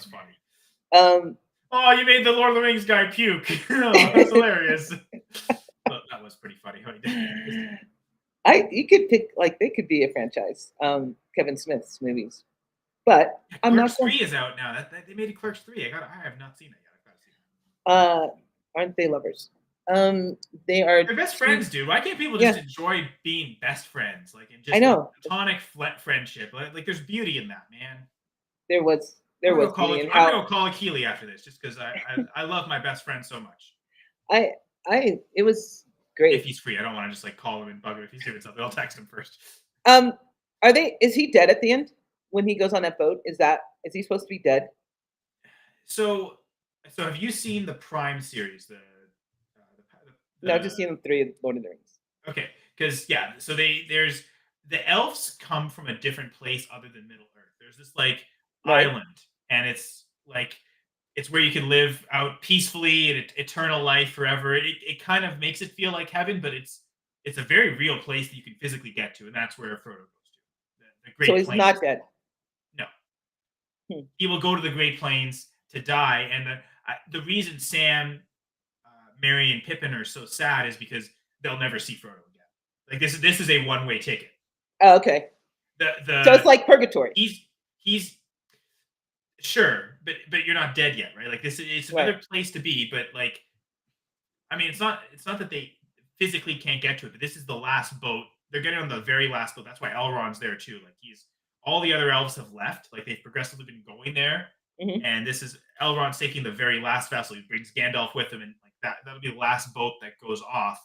S2: funny. Oh, you made the Lord of the Rings guy puke. That's hilarious. But that was pretty funny.
S1: You could pick they could be a franchise. Kevin Smith's movies, but I'm not.
S2: Clerks 3 is out now. They made a Clerks 3. I have not seen it yet. I've got to see it.
S1: Aren't they lovers? They're
S2: best friends, dude. Why can't people just enjoy being best friends? Like, and just
S1: I know
S2: platonic friendship. Like, there's beauty in that, man.
S1: There was.
S2: I'm gonna go call Keely after this, just because I love my best friend so much.
S1: It was great.
S2: If he's free, I don't want to just call him and bug him if he's doing something. I'll text him first.
S1: Is he dead at the end when he goes on that boat? Is he supposed to be dead?
S2: So have you seen the Prime series?
S1: No, I've just seen the 3 of Lord of the Rings.
S2: Okay, because so there's the elves come from a different place other than Middle Earth. There's this island, and it's where you can live out peacefully and eternal life forever. It kind of makes it feel like heaven, but it's a very real place that you can physically get to, and that's where Frodo goes to. The Great
S1: So he's
S2: Plains.
S1: not dead.
S2: No, he will go to the Great Plains to die. And the reason Sam, Merry, and Pippin are so sad is because they'll never see Frodo again. Like this is a one-way ticket.
S1: Oh, okay. So it's like purgatory.
S2: He's sure, but you're not dead yet, right? Like it's another place to be, but like, I mean, it's not that they physically can't get to it, but this is the last boat. They're getting on the very last boat. That's why Elrond's there too. Like all the other elves have left. Like they've progressively been going there, and this is Elrond's taking the very last vessel. He brings Gandalf with him, and like that'll be the last boat that goes off,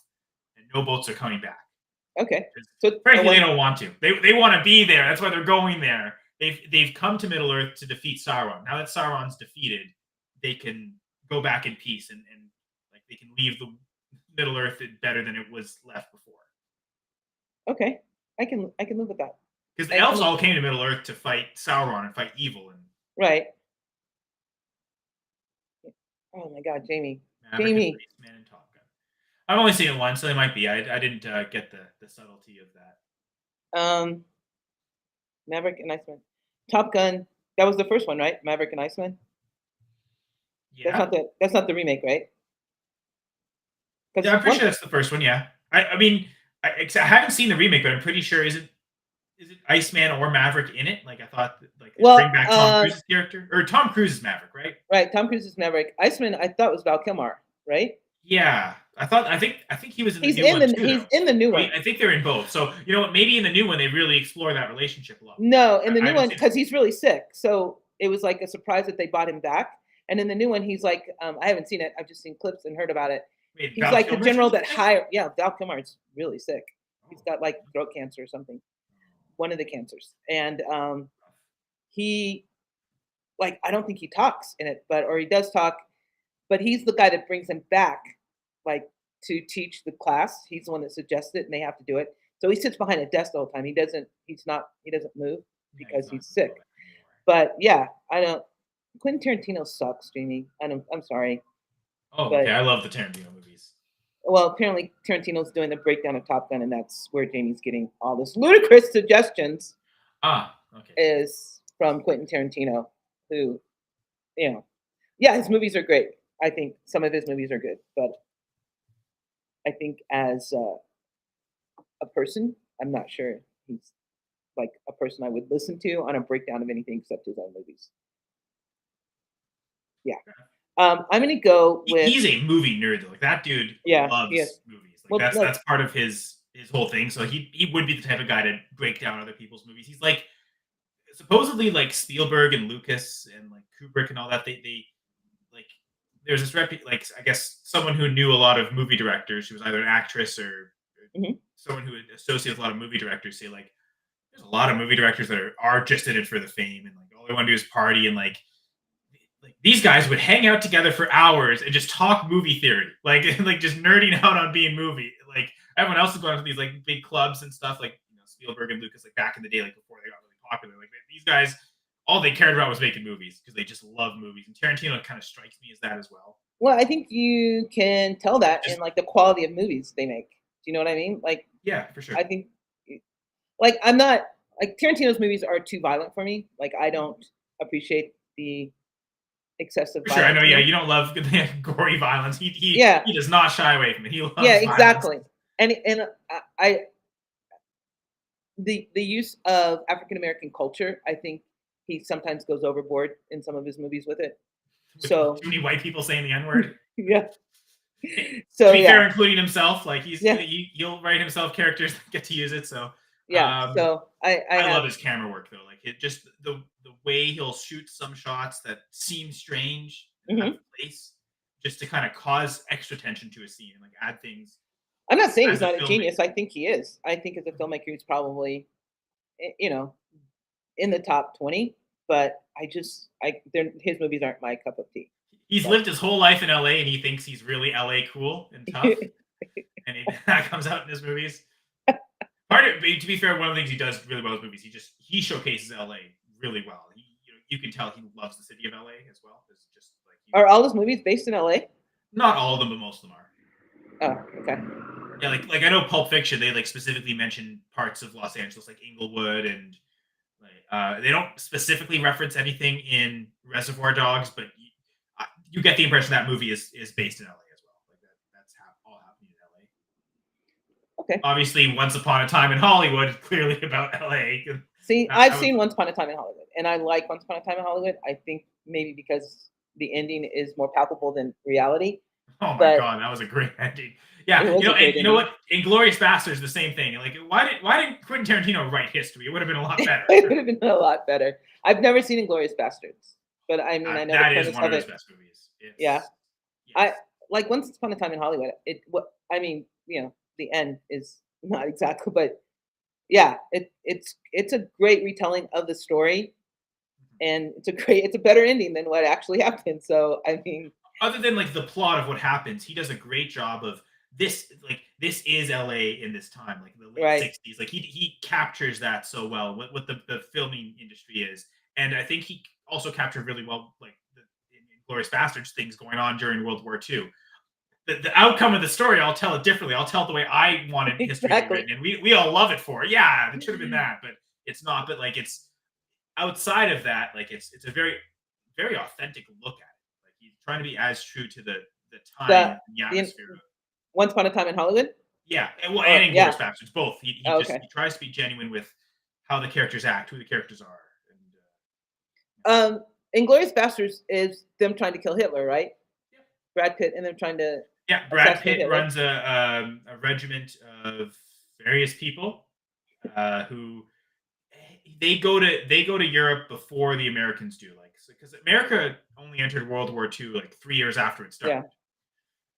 S2: and no boats are coming back.
S1: Okay.
S2: So frankly, they don't want to. They want to be there. That's why they're going there. They've come to Middle Earth to defeat Sauron. Now that Sauron's defeated, they can go back in peace and like they can leave the Middle Earth better than it was left before.
S1: Okay, I can live with that.
S2: Because the elves all came to Middle Earth to fight Sauron and fight evil and
S1: right. Oh my God, Jamie.
S2: Man and Top Gun. I've only seen it once, so they might be. I didn't get the subtlety of that.
S1: Maverick and Iceman. Top Gun. That was the first one, right? Maverick and Iceman.
S2: Yeah.
S1: That's not the remake, right?
S2: Yeah, I'm pretty sure that's the first one. Yeah. I mean, I haven't seen the remake, but I'm pretty sure is it Iceman or Maverick in it? Like I thought, like bring back Tom Cruise's character, or Tom Cruise is Maverick, right?
S1: Right. Tom Cruise is Maverick. Iceman, I thought was Val Kilmer, right?
S2: Yeah, I think he was in the new one too.
S1: He's in the new one.
S2: I think they're in both. So you know what? Maybe in the new one they really explore that relationship a lot.
S1: No, in the new one because he's really sick, so it was like a surprise that they bought him back. And in the new one, he's like, I haven't seen it. I've just seen clips and heard about it.
S2: Wait,
S1: he's like the general that hired. Yeah, Val Kilmer's really sick. He's got like throat cancer or something, one of the cancers, and he, like, I don't think he talks in it, or he does talk, but he's the guy that brings him back, like, to teach the class. He's the one that suggests it, and they have to do it. So he sits behind a desk the whole time. He doesn't move because he's sick. But yeah, I don't. Quentin Tarantino sucks, Jamie. I'm sorry.
S2: Oh, okay. I love the Tarantino movies.
S1: Well, apparently Tarantino's doing the breakdown of Top Gun, and that's where Jamie's getting all this ludicrous suggestions.
S2: Okay.
S1: Is from Quentin Tarantino, who, yeah, his movies are great. I think some of his movies are good, but I think as a person, I'm not sure he's like a person I would listen to on a breakdown of anything except his own movies. Yeah. I'm going to go with...
S2: He's a movie nerd, though. Like, that dude loves movies. Like, that's part of his whole thing. So he would be the type of guy to break down other people's movies. He's like, supposedly, like, Spielberg and Lucas and, like, Kubrick and all that, they like, there's this like, I guess, someone who knew a lot of movie directors. She was either an actress or someone who associates with a lot of movie directors, say, like, there's a lot of movie directors that are just in it for the fame, and, like, all they want to do is party, and, like these guys would hang out together for hours and just talk movie theory, like just nerding out on being movie. Like, everyone else is going to these, like, big clubs and stuff, like, Spielberg and Lucas, like, back in the day, like, before they got really popular. Like, these guys, all they cared about was making movies because they just love movies. And Tarantino kind of strikes me as that as well.
S1: Well, I think you can tell that in, like, the quality of movies they make. Do you know what I mean? Like,
S2: yeah, for sure.
S1: I think, like, I'm not, like, Tarantino's movies are too violent for me. Like, I don't appreciate the excessive violence.
S2: Sure, I know. Yeah, you don't love gory violence. He does not shy away from it. He loves
S1: exactly. And I the use of African American culture, I think he sometimes goes overboard in some of his movies with it. So
S2: too many white people saying the N-word.
S1: Yeah. So
S2: to be fair, including himself, like he'll write himself characters that get to use it. So
S1: so I
S2: love his camera work though. Like, it just the way he'll shoot some shots that seem strange and out of place, just to kind of cause extra tension to a scene and, like, add things.
S1: I'm not saying he's not a genius. I think he is. I think as a filmmaker, he's probably, in the top 20. But his movies aren't my cup of tea.
S2: He's lived his whole life in LA, and he thinks he's really LA cool and tough, and that comes out in his movies. To be fair, one of the things he does really well in his movies, he showcases LA really well. You can tell he loves the city of LA as well. It's just like,
S1: are all his movies based in LA?
S2: Not all of them, but most of them are.
S1: Oh, okay.
S2: Yeah, like I know Pulp Fiction, they, like, specifically mention parts of Los Angeles, like Inglewood and Like, they don't specifically reference anything in Reservoir Dogs, but you get the impression that movie is based in LA as well. Like that's all happening in LA.
S1: Okay.
S2: Obviously, Once Upon a Time in Hollywood, clearly about LA.
S1: See,
S2: I
S1: I've
S2: would-
S1: seen Once Upon a Time in Hollywood, and I like Once Upon a Time in Hollywood. I think maybe because the ending is more palpable than reality.
S2: Oh my
S1: But
S2: god, that was a great ending. Yeah,
S1: it was a
S2: and
S1: great
S2: you know
S1: ending.
S2: what? Inglorious Bastards, the same thing. Like, why didn't Quentin Tarantino write history? It would have been a lot better.
S1: It would have been a lot better. I've never seen Inglourious Bastards, but I mean, I know the
S2: That is
S1: premise
S2: one of
S1: of
S2: his
S1: it.
S2: best movies.
S1: Yeah.
S2: Yes.
S1: I like Once Upon a Time in Hollywood. I mean, the end is not exactly, but yeah, it's a great retelling of the story, and it's a better ending than what actually happened. So I mean,
S2: Other than like the plot of what happens, he does a great job of this. Like, this is LA in this time, like the late
S1: right,
S2: '60s. Like he captures that so well. What the filming industry is, and I think he also captured really well like in Glorious Bastards things going on during World War II. The outcome of the story, I'll tell it differently. I'll tell it the way I wanted history to be
S1: exactly.
S2: written, and we all love it for it. Yeah, it should have been that, but it's not. But like, it's outside of that, like it's a very very authentic look at it. Like he's trying to be as true to the time
S1: The
S2: and the
S1: the
S2: atmosphere.
S1: Once Upon a Time in Hollywood.
S2: Yeah, and well,
S1: Or
S2: and
S1: yeah.
S2: Inglourious Bastards, both.
S1: Oh, okay.
S2: He tries to be genuine with how the characters act, who the characters are.
S1: Inglorious Bastards is them trying to kill Hitler, right?
S2: Yeah.
S1: Brad Pitt and them trying to
S2: Yeah, Brad
S1: assassinate
S2: Pitt
S1: Hitler.
S2: runs a regiment of various people who they go to Europe before the Americans do, like because America only entered World War II like 3 years after it started.
S1: Yeah.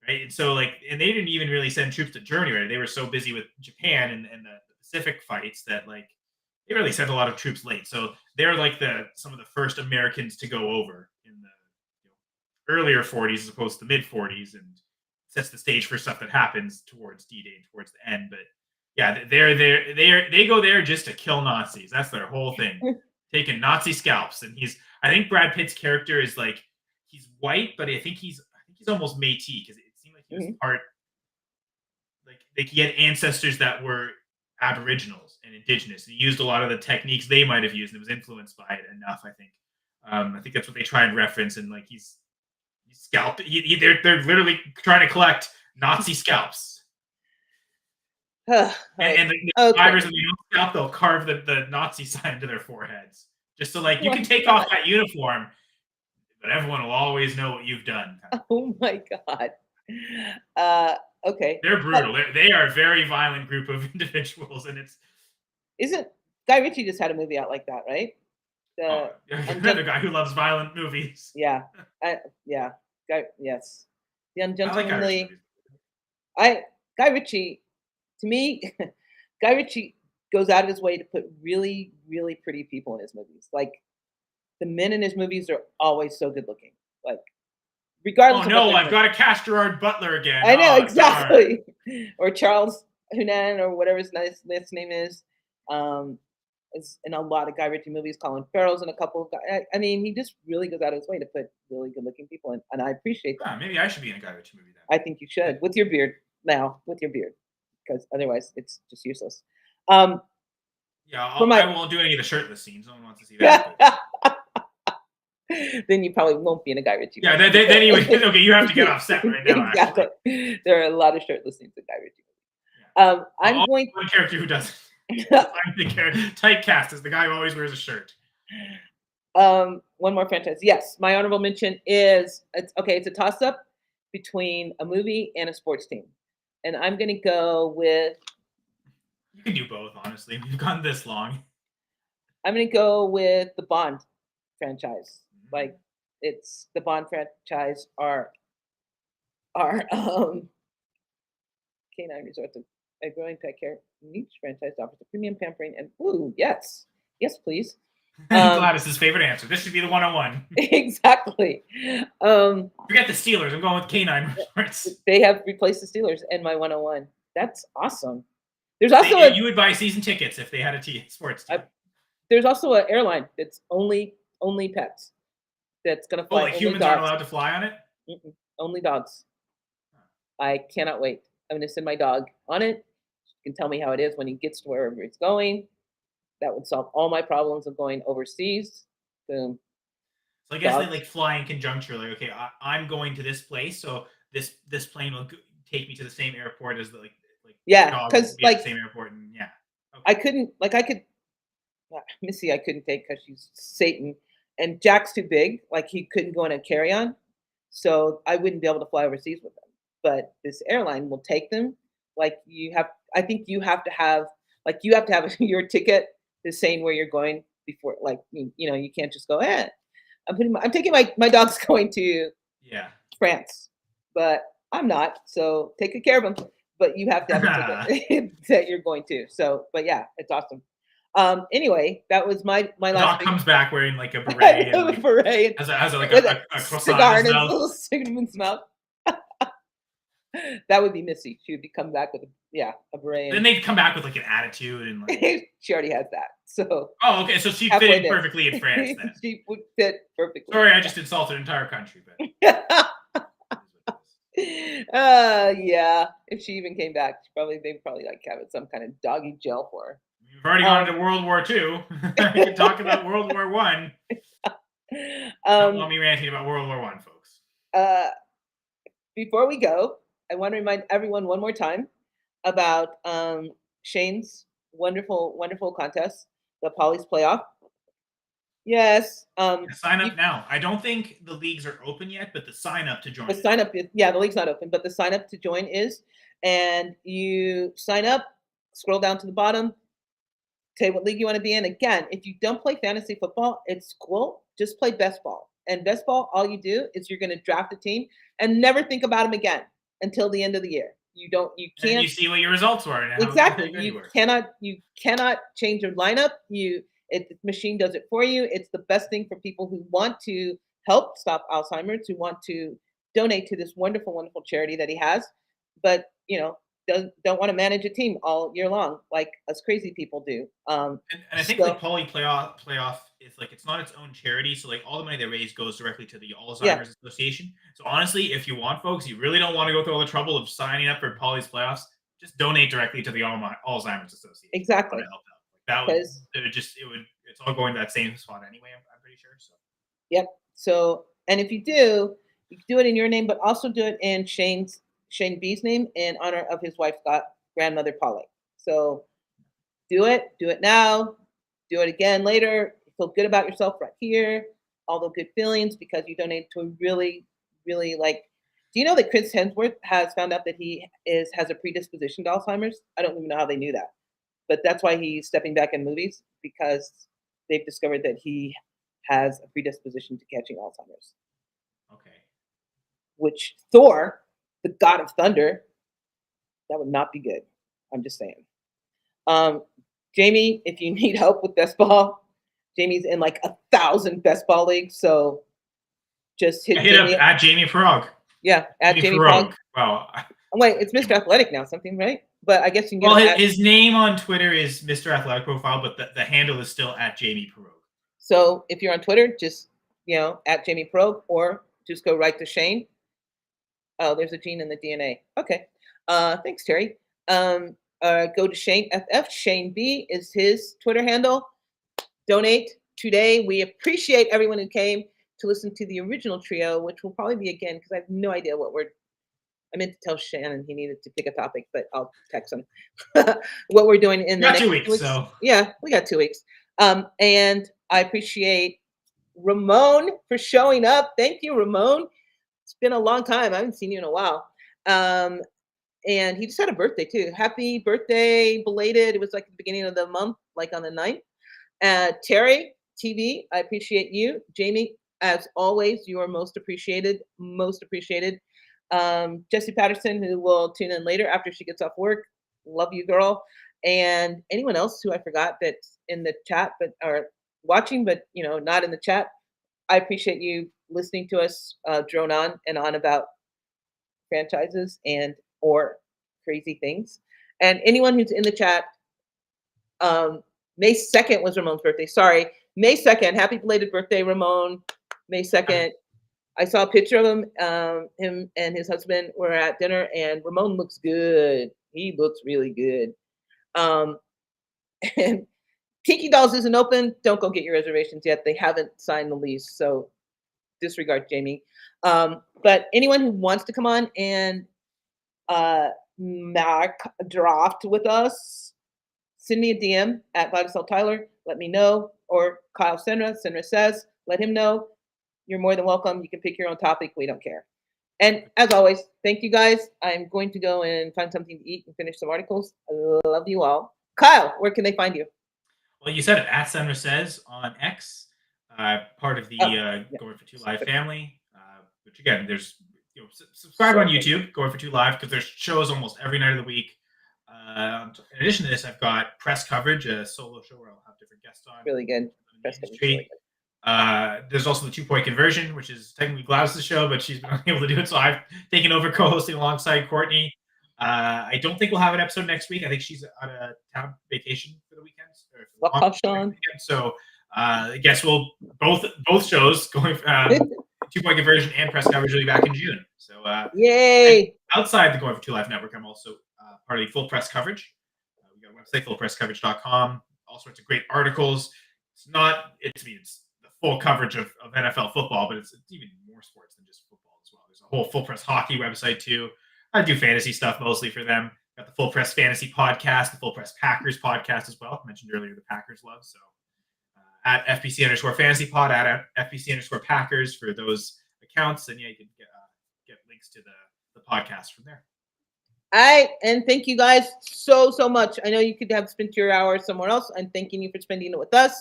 S2: Right, and so like, and they didn't even really send troops to Germany. Right, they were so busy with Japan and the Pacific fights that like they really sent a lot of troops late. So they're like some of the first Americans to go over in the earlier '40s as opposed to the mid '40s, and sets the stage for stuff that happens towards D-Day and towards the end. But yeah, they go there just to kill Nazis. That's their whole thing, taking Nazi scalps. And I think Brad Pitt's character is like he's white, but I think he's almost Métis because it seemed like he was part like he had ancestors that were Aboriginals and Indigenous, and he used a lot of the techniques they might have used, and it was influenced by it enough. I think that's what they try and reference, and like he's scalped. They're literally trying to collect Nazi scalps,
S1: Right.
S2: and the
S1: Okay.
S2: survivors of the scalp, they'll carve the Nazi sign into their foreheads, just so like you
S1: Oh
S2: can
S1: my
S2: take
S1: God.
S2: off that uniform, but everyone will always know what you've done.
S1: Oh my God. Okay.
S2: They're brutal. They are a very violent group of individuals, and it's
S1: Isn't Guy Ritchie just had a movie out like that, right?
S2: another guy who loves violent movies.
S1: Yeah. Yeah. Yes. The
S2: I like Irish
S1: Ungentlemanly.
S2: movies.
S1: Guy Ritchie, to me, Guy Ritchie goes out of his way to put really, really pretty people in his movies. Like the men in his movies are always so good looking. Like regardless
S2: Oh
S1: of
S2: no,
S1: what
S2: I've got to cast Gerard Butler again.
S1: I know
S2: Oh, darn.
S1: exactly. Or Charles Hunan or whatever his last name is. Is in a lot of Guy Ritchie movies. Colin Farrell's in a couple of. I mean, he just really goes out of his way to put really good-looking people in, and I appreciate that.
S2: Maybe I should be in a Guy Ritchie movie then.
S1: I think you should with your beard now, because otherwise it's just useless.
S2: Yeah,
S1: for my-
S2: I won't do any of the shirtless scenes. No one wants to see that. but-
S1: Then you probably won't be in a Guy Ritchie.
S2: Yeah,
S1: movie.
S2: then you would. Okay, you have to get off set right now.
S1: Exactly.
S2: Actually.
S1: There are a lot of shirtless scenes in Guy Ritchie.
S2: Yeah.
S1: I'm going.
S2: One character who doesn't. I'm the typecast is the guy who always wears a shirt.
S1: One more franchise. Yes, my honorable mention is it's a toss up between a movie and a sports team, and I'm going to go with.
S2: You can do both, honestly. We've gone this long.
S1: I'm going to go with the Bond franchise. Like it's the Bond franchise are K9 Resorts, a growing pet care niche franchise offers a premium pampering and yes, please.
S2: Gladys's favorite answer. This should be the 101.
S1: Exactly.
S2: Forget the Steelers. I'm going with K9 Resorts.
S1: They have replaced the Steelers in my 101. That's awesome. There's also
S2: you would buy season tickets if they had a sports team.
S1: There's also an airline that's only pets. That's gonna fly.
S2: Like humans aren't allowed to fly on it?
S1: Mm-mm, only dogs. I cannot wait. I'm gonna send my dog on it. He can tell me how it is when he gets to wherever it's going. That would solve all my problems of going overseas. Boom.
S2: So I guess they
S1: Dogs.
S2: like fly in conjunction. Like, okay, I'm going to this place, so this plane will take me to the same airport as the like
S1: Yeah,
S2: dog will
S1: because
S2: be at the
S1: like
S2: same airport, and yeah.
S1: I
S2: Okay.
S1: couldn't like I could Missy I couldn't take because she's Satan, and Jack's too big. Like he couldn't go in a carry on, so I wouldn't be able to fly overseas with them. But this airline will take them. Like you have, I think you have to have your ticket the same where you're going before. Like you know, you can't just go. I'm taking my dog's going to
S2: Yeah.
S1: France, but I'm not. So take good care of them. But you have to have a ticket that you're going to. So, but yeah, it's awesome. Anyway, that was my
S2: The
S1: last
S2: dog
S1: big
S2: comes back wearing like a beret and like
S1: parade
S2: has like
S1: with a
S2: a croissant
S1: cigar
S2: in
S1: in
S2: his
S1: his
S2: mouth.
S1: little cinnamon mouth. That would be Missy. She would be coming back with a beret.
S2: Then
S1: And
S2: they'd come back with like an attitude and like,
S1: she already has that. So
S2: oh, okay, so she fit
S1: halfway
S2: in
S1: there.
S2: perfectly in France then.
S1: She would fit perfectly.
S2: Sorry, I just insulted an entire country, but
S1: Yeah. If she even came back, they'd probably like have some kind of doggy gel for her.
S2: we've already gone into World War II. We can talk about World War One. Don't want me ranting about World War One, folks.
S1: Before we go, I want to remind everyone one more time about Shane's wonderful contest, the Polly's Playoff. Yes.
S2: Sign up now. I don't think the leagues are open yet, but the sign up to join.
S1: The sign up, the league's not open, but the sign up to join is, and you sign up, scroll down to the bottom, say what league you want to be in. Again, if you don't play fantasy football, it's cool. Just play best ball. And best ball, all you do is you're going to draft a team and never think about them again until the end of the year. You can't.
S2: And you see what your results were. And
S1: Exactly.
S2: How
S1: You cannot change your lineup. The machine does it for you. It's the best thing for people who want to help stop Alzheimer's, who want to donate to this wonderful charity that he has, but don't want to manage a team all year long like us crazy people do.
S2: And I think like Poly playoff is like it's not its own charity, so like all the money they raise goes directly to the Alzheimer's Association. So honestly, if you want folks, you really don't want to go through all the trouble of signing up for Poly's playoffs, just donate directly to the Alzheimer's Association.
S1: Exactly.
S2: To help out. Like it's all going to that same spot anyway. I'm pretty sure. So.
S1: Yep. So, and if you do it in your name, but also do it in Shane B's name in honor of his wife's grandmother Polly. So do it now, do it again later. Feel good about yourself right here. All the good feelings because you donate to a really, really do you know that Chris Hemsworth has found out that he has a predisposition to Alzheimer's? I don't even know how they knew that. But that's why he's stepping back in movies because they've discovered that he has a predisposition to catching Alzheimer's.
S2: Okay.
S1: Which Thor, the god of thunder, that would not be good. I'm just saying. Jamie, if you need help with best ball, Jamie's in like 1,000 best ball leagues. So just hit
S2: Jamie up at Jamie Prog.
S1: Yeah, at Jamie Prog.
S2: Wow.
S1: Wait, it's Mr. Athletic now, something, right? But I guess you can get.
S2: Well, his name on Twitter is Mr. Athletic Profile, but the handle is still at Jamie Prog.
S1: So if you're on Twitter, just at Jamie Prog, or just go right to Shane. Oh, there's a gene in the DNA. Okay. Thanks, Terry. Go to Shane FF. Shane B is his Twitter handle. Donate today. We appreciate everyone who came to listen to the original trio, which will probably be again because I have no idea what I meant to tell Shannon he needed to pick a topic, but I'll text him what we're doing in the next
S2: 2 weeks. So
S1: yeah, we got 2 weeks. And I appreciate Ramon for showing up. Thank you, Ramon. It's been a long time. I haven't seen you in a while. And he just had a birthday too. Happy birthday, belated. It was like the beginning of the month, like on the 9th. Terry TV, I appreciate you. Jamie, as always, you are most appreciated. Jessie Patterson, who will tune in later after she gets off work. Love you, girl. And anyone else who I forgot that's in the chat but are watching, but not in the chat. I appreciate you listening to us drone on and on about franchises and or crazy things. And anyone who's in the chat, May 2nd was Ramon's birthday. Sorry, May 2nd. Happy belated birthday, Ramon. May 2nd. I saw a picture of him. Him and his husband were at dinner, and Ramon looks good. He looks really good. And Kiki Dolls isn't open. Don't go get your reservations yet. They haven't signed the lease, so disregard Jamie. But anyone who wants to come on and mock draft with us, send me a DM at Gladys L. Tyler. Let me know. Or Kyle Senra. Senra says, let him know. You're more than welcome. You can pick your own topic. We don't care. And as always, thank you guys. I'm going to go and find something to eat and finish some articles. I love you all. Kyle, where can they find you?
S2: Well, you said it. At Sandra Says on X, part of the Going for Two Live family. Which again, there's subscribe on YouTube, Going for Two Live, because there's shows almost every night of the week. In addition to this, I've got press coverage, a solo show where I'll have different guests on.
S1: Really good. Press coverage, really good.
S2: There's also the 2-point conversion, which is technically Gladys' show, but she's been unable to do it, so I've taken over co-hosting alongside Courtney. I don't think we'll have an episode next week. I think she's on a town vacation for the weekend.
S1: Welcome off, Sean.
S2: So I guess we'll both shows going 2-point conversion and press coverage will be back in June. So
S1: yay!
S2: Outside the Going for Two Live network, I'm also part of the full press coverage. We got a website, fullpresscoverage.com. All sorts of great articles. It's the full coverage of NFL football, but it's even more sports than just football as well. There's a whole full press hockey website too. I do fantasy stuff mostly for them. Got the Full Press Fantasy podcast, the Full Press Packers podcast as well. I mentioned earlier the Packers love. So at FPC_fantasy pod, at FPC_Packers for those accounts. And yeah, you can get links to the podcast from there.
S1: All right. And thank you guys so much. I know you could have spent your hour somewhere else. I'm thanking you for spending it with us.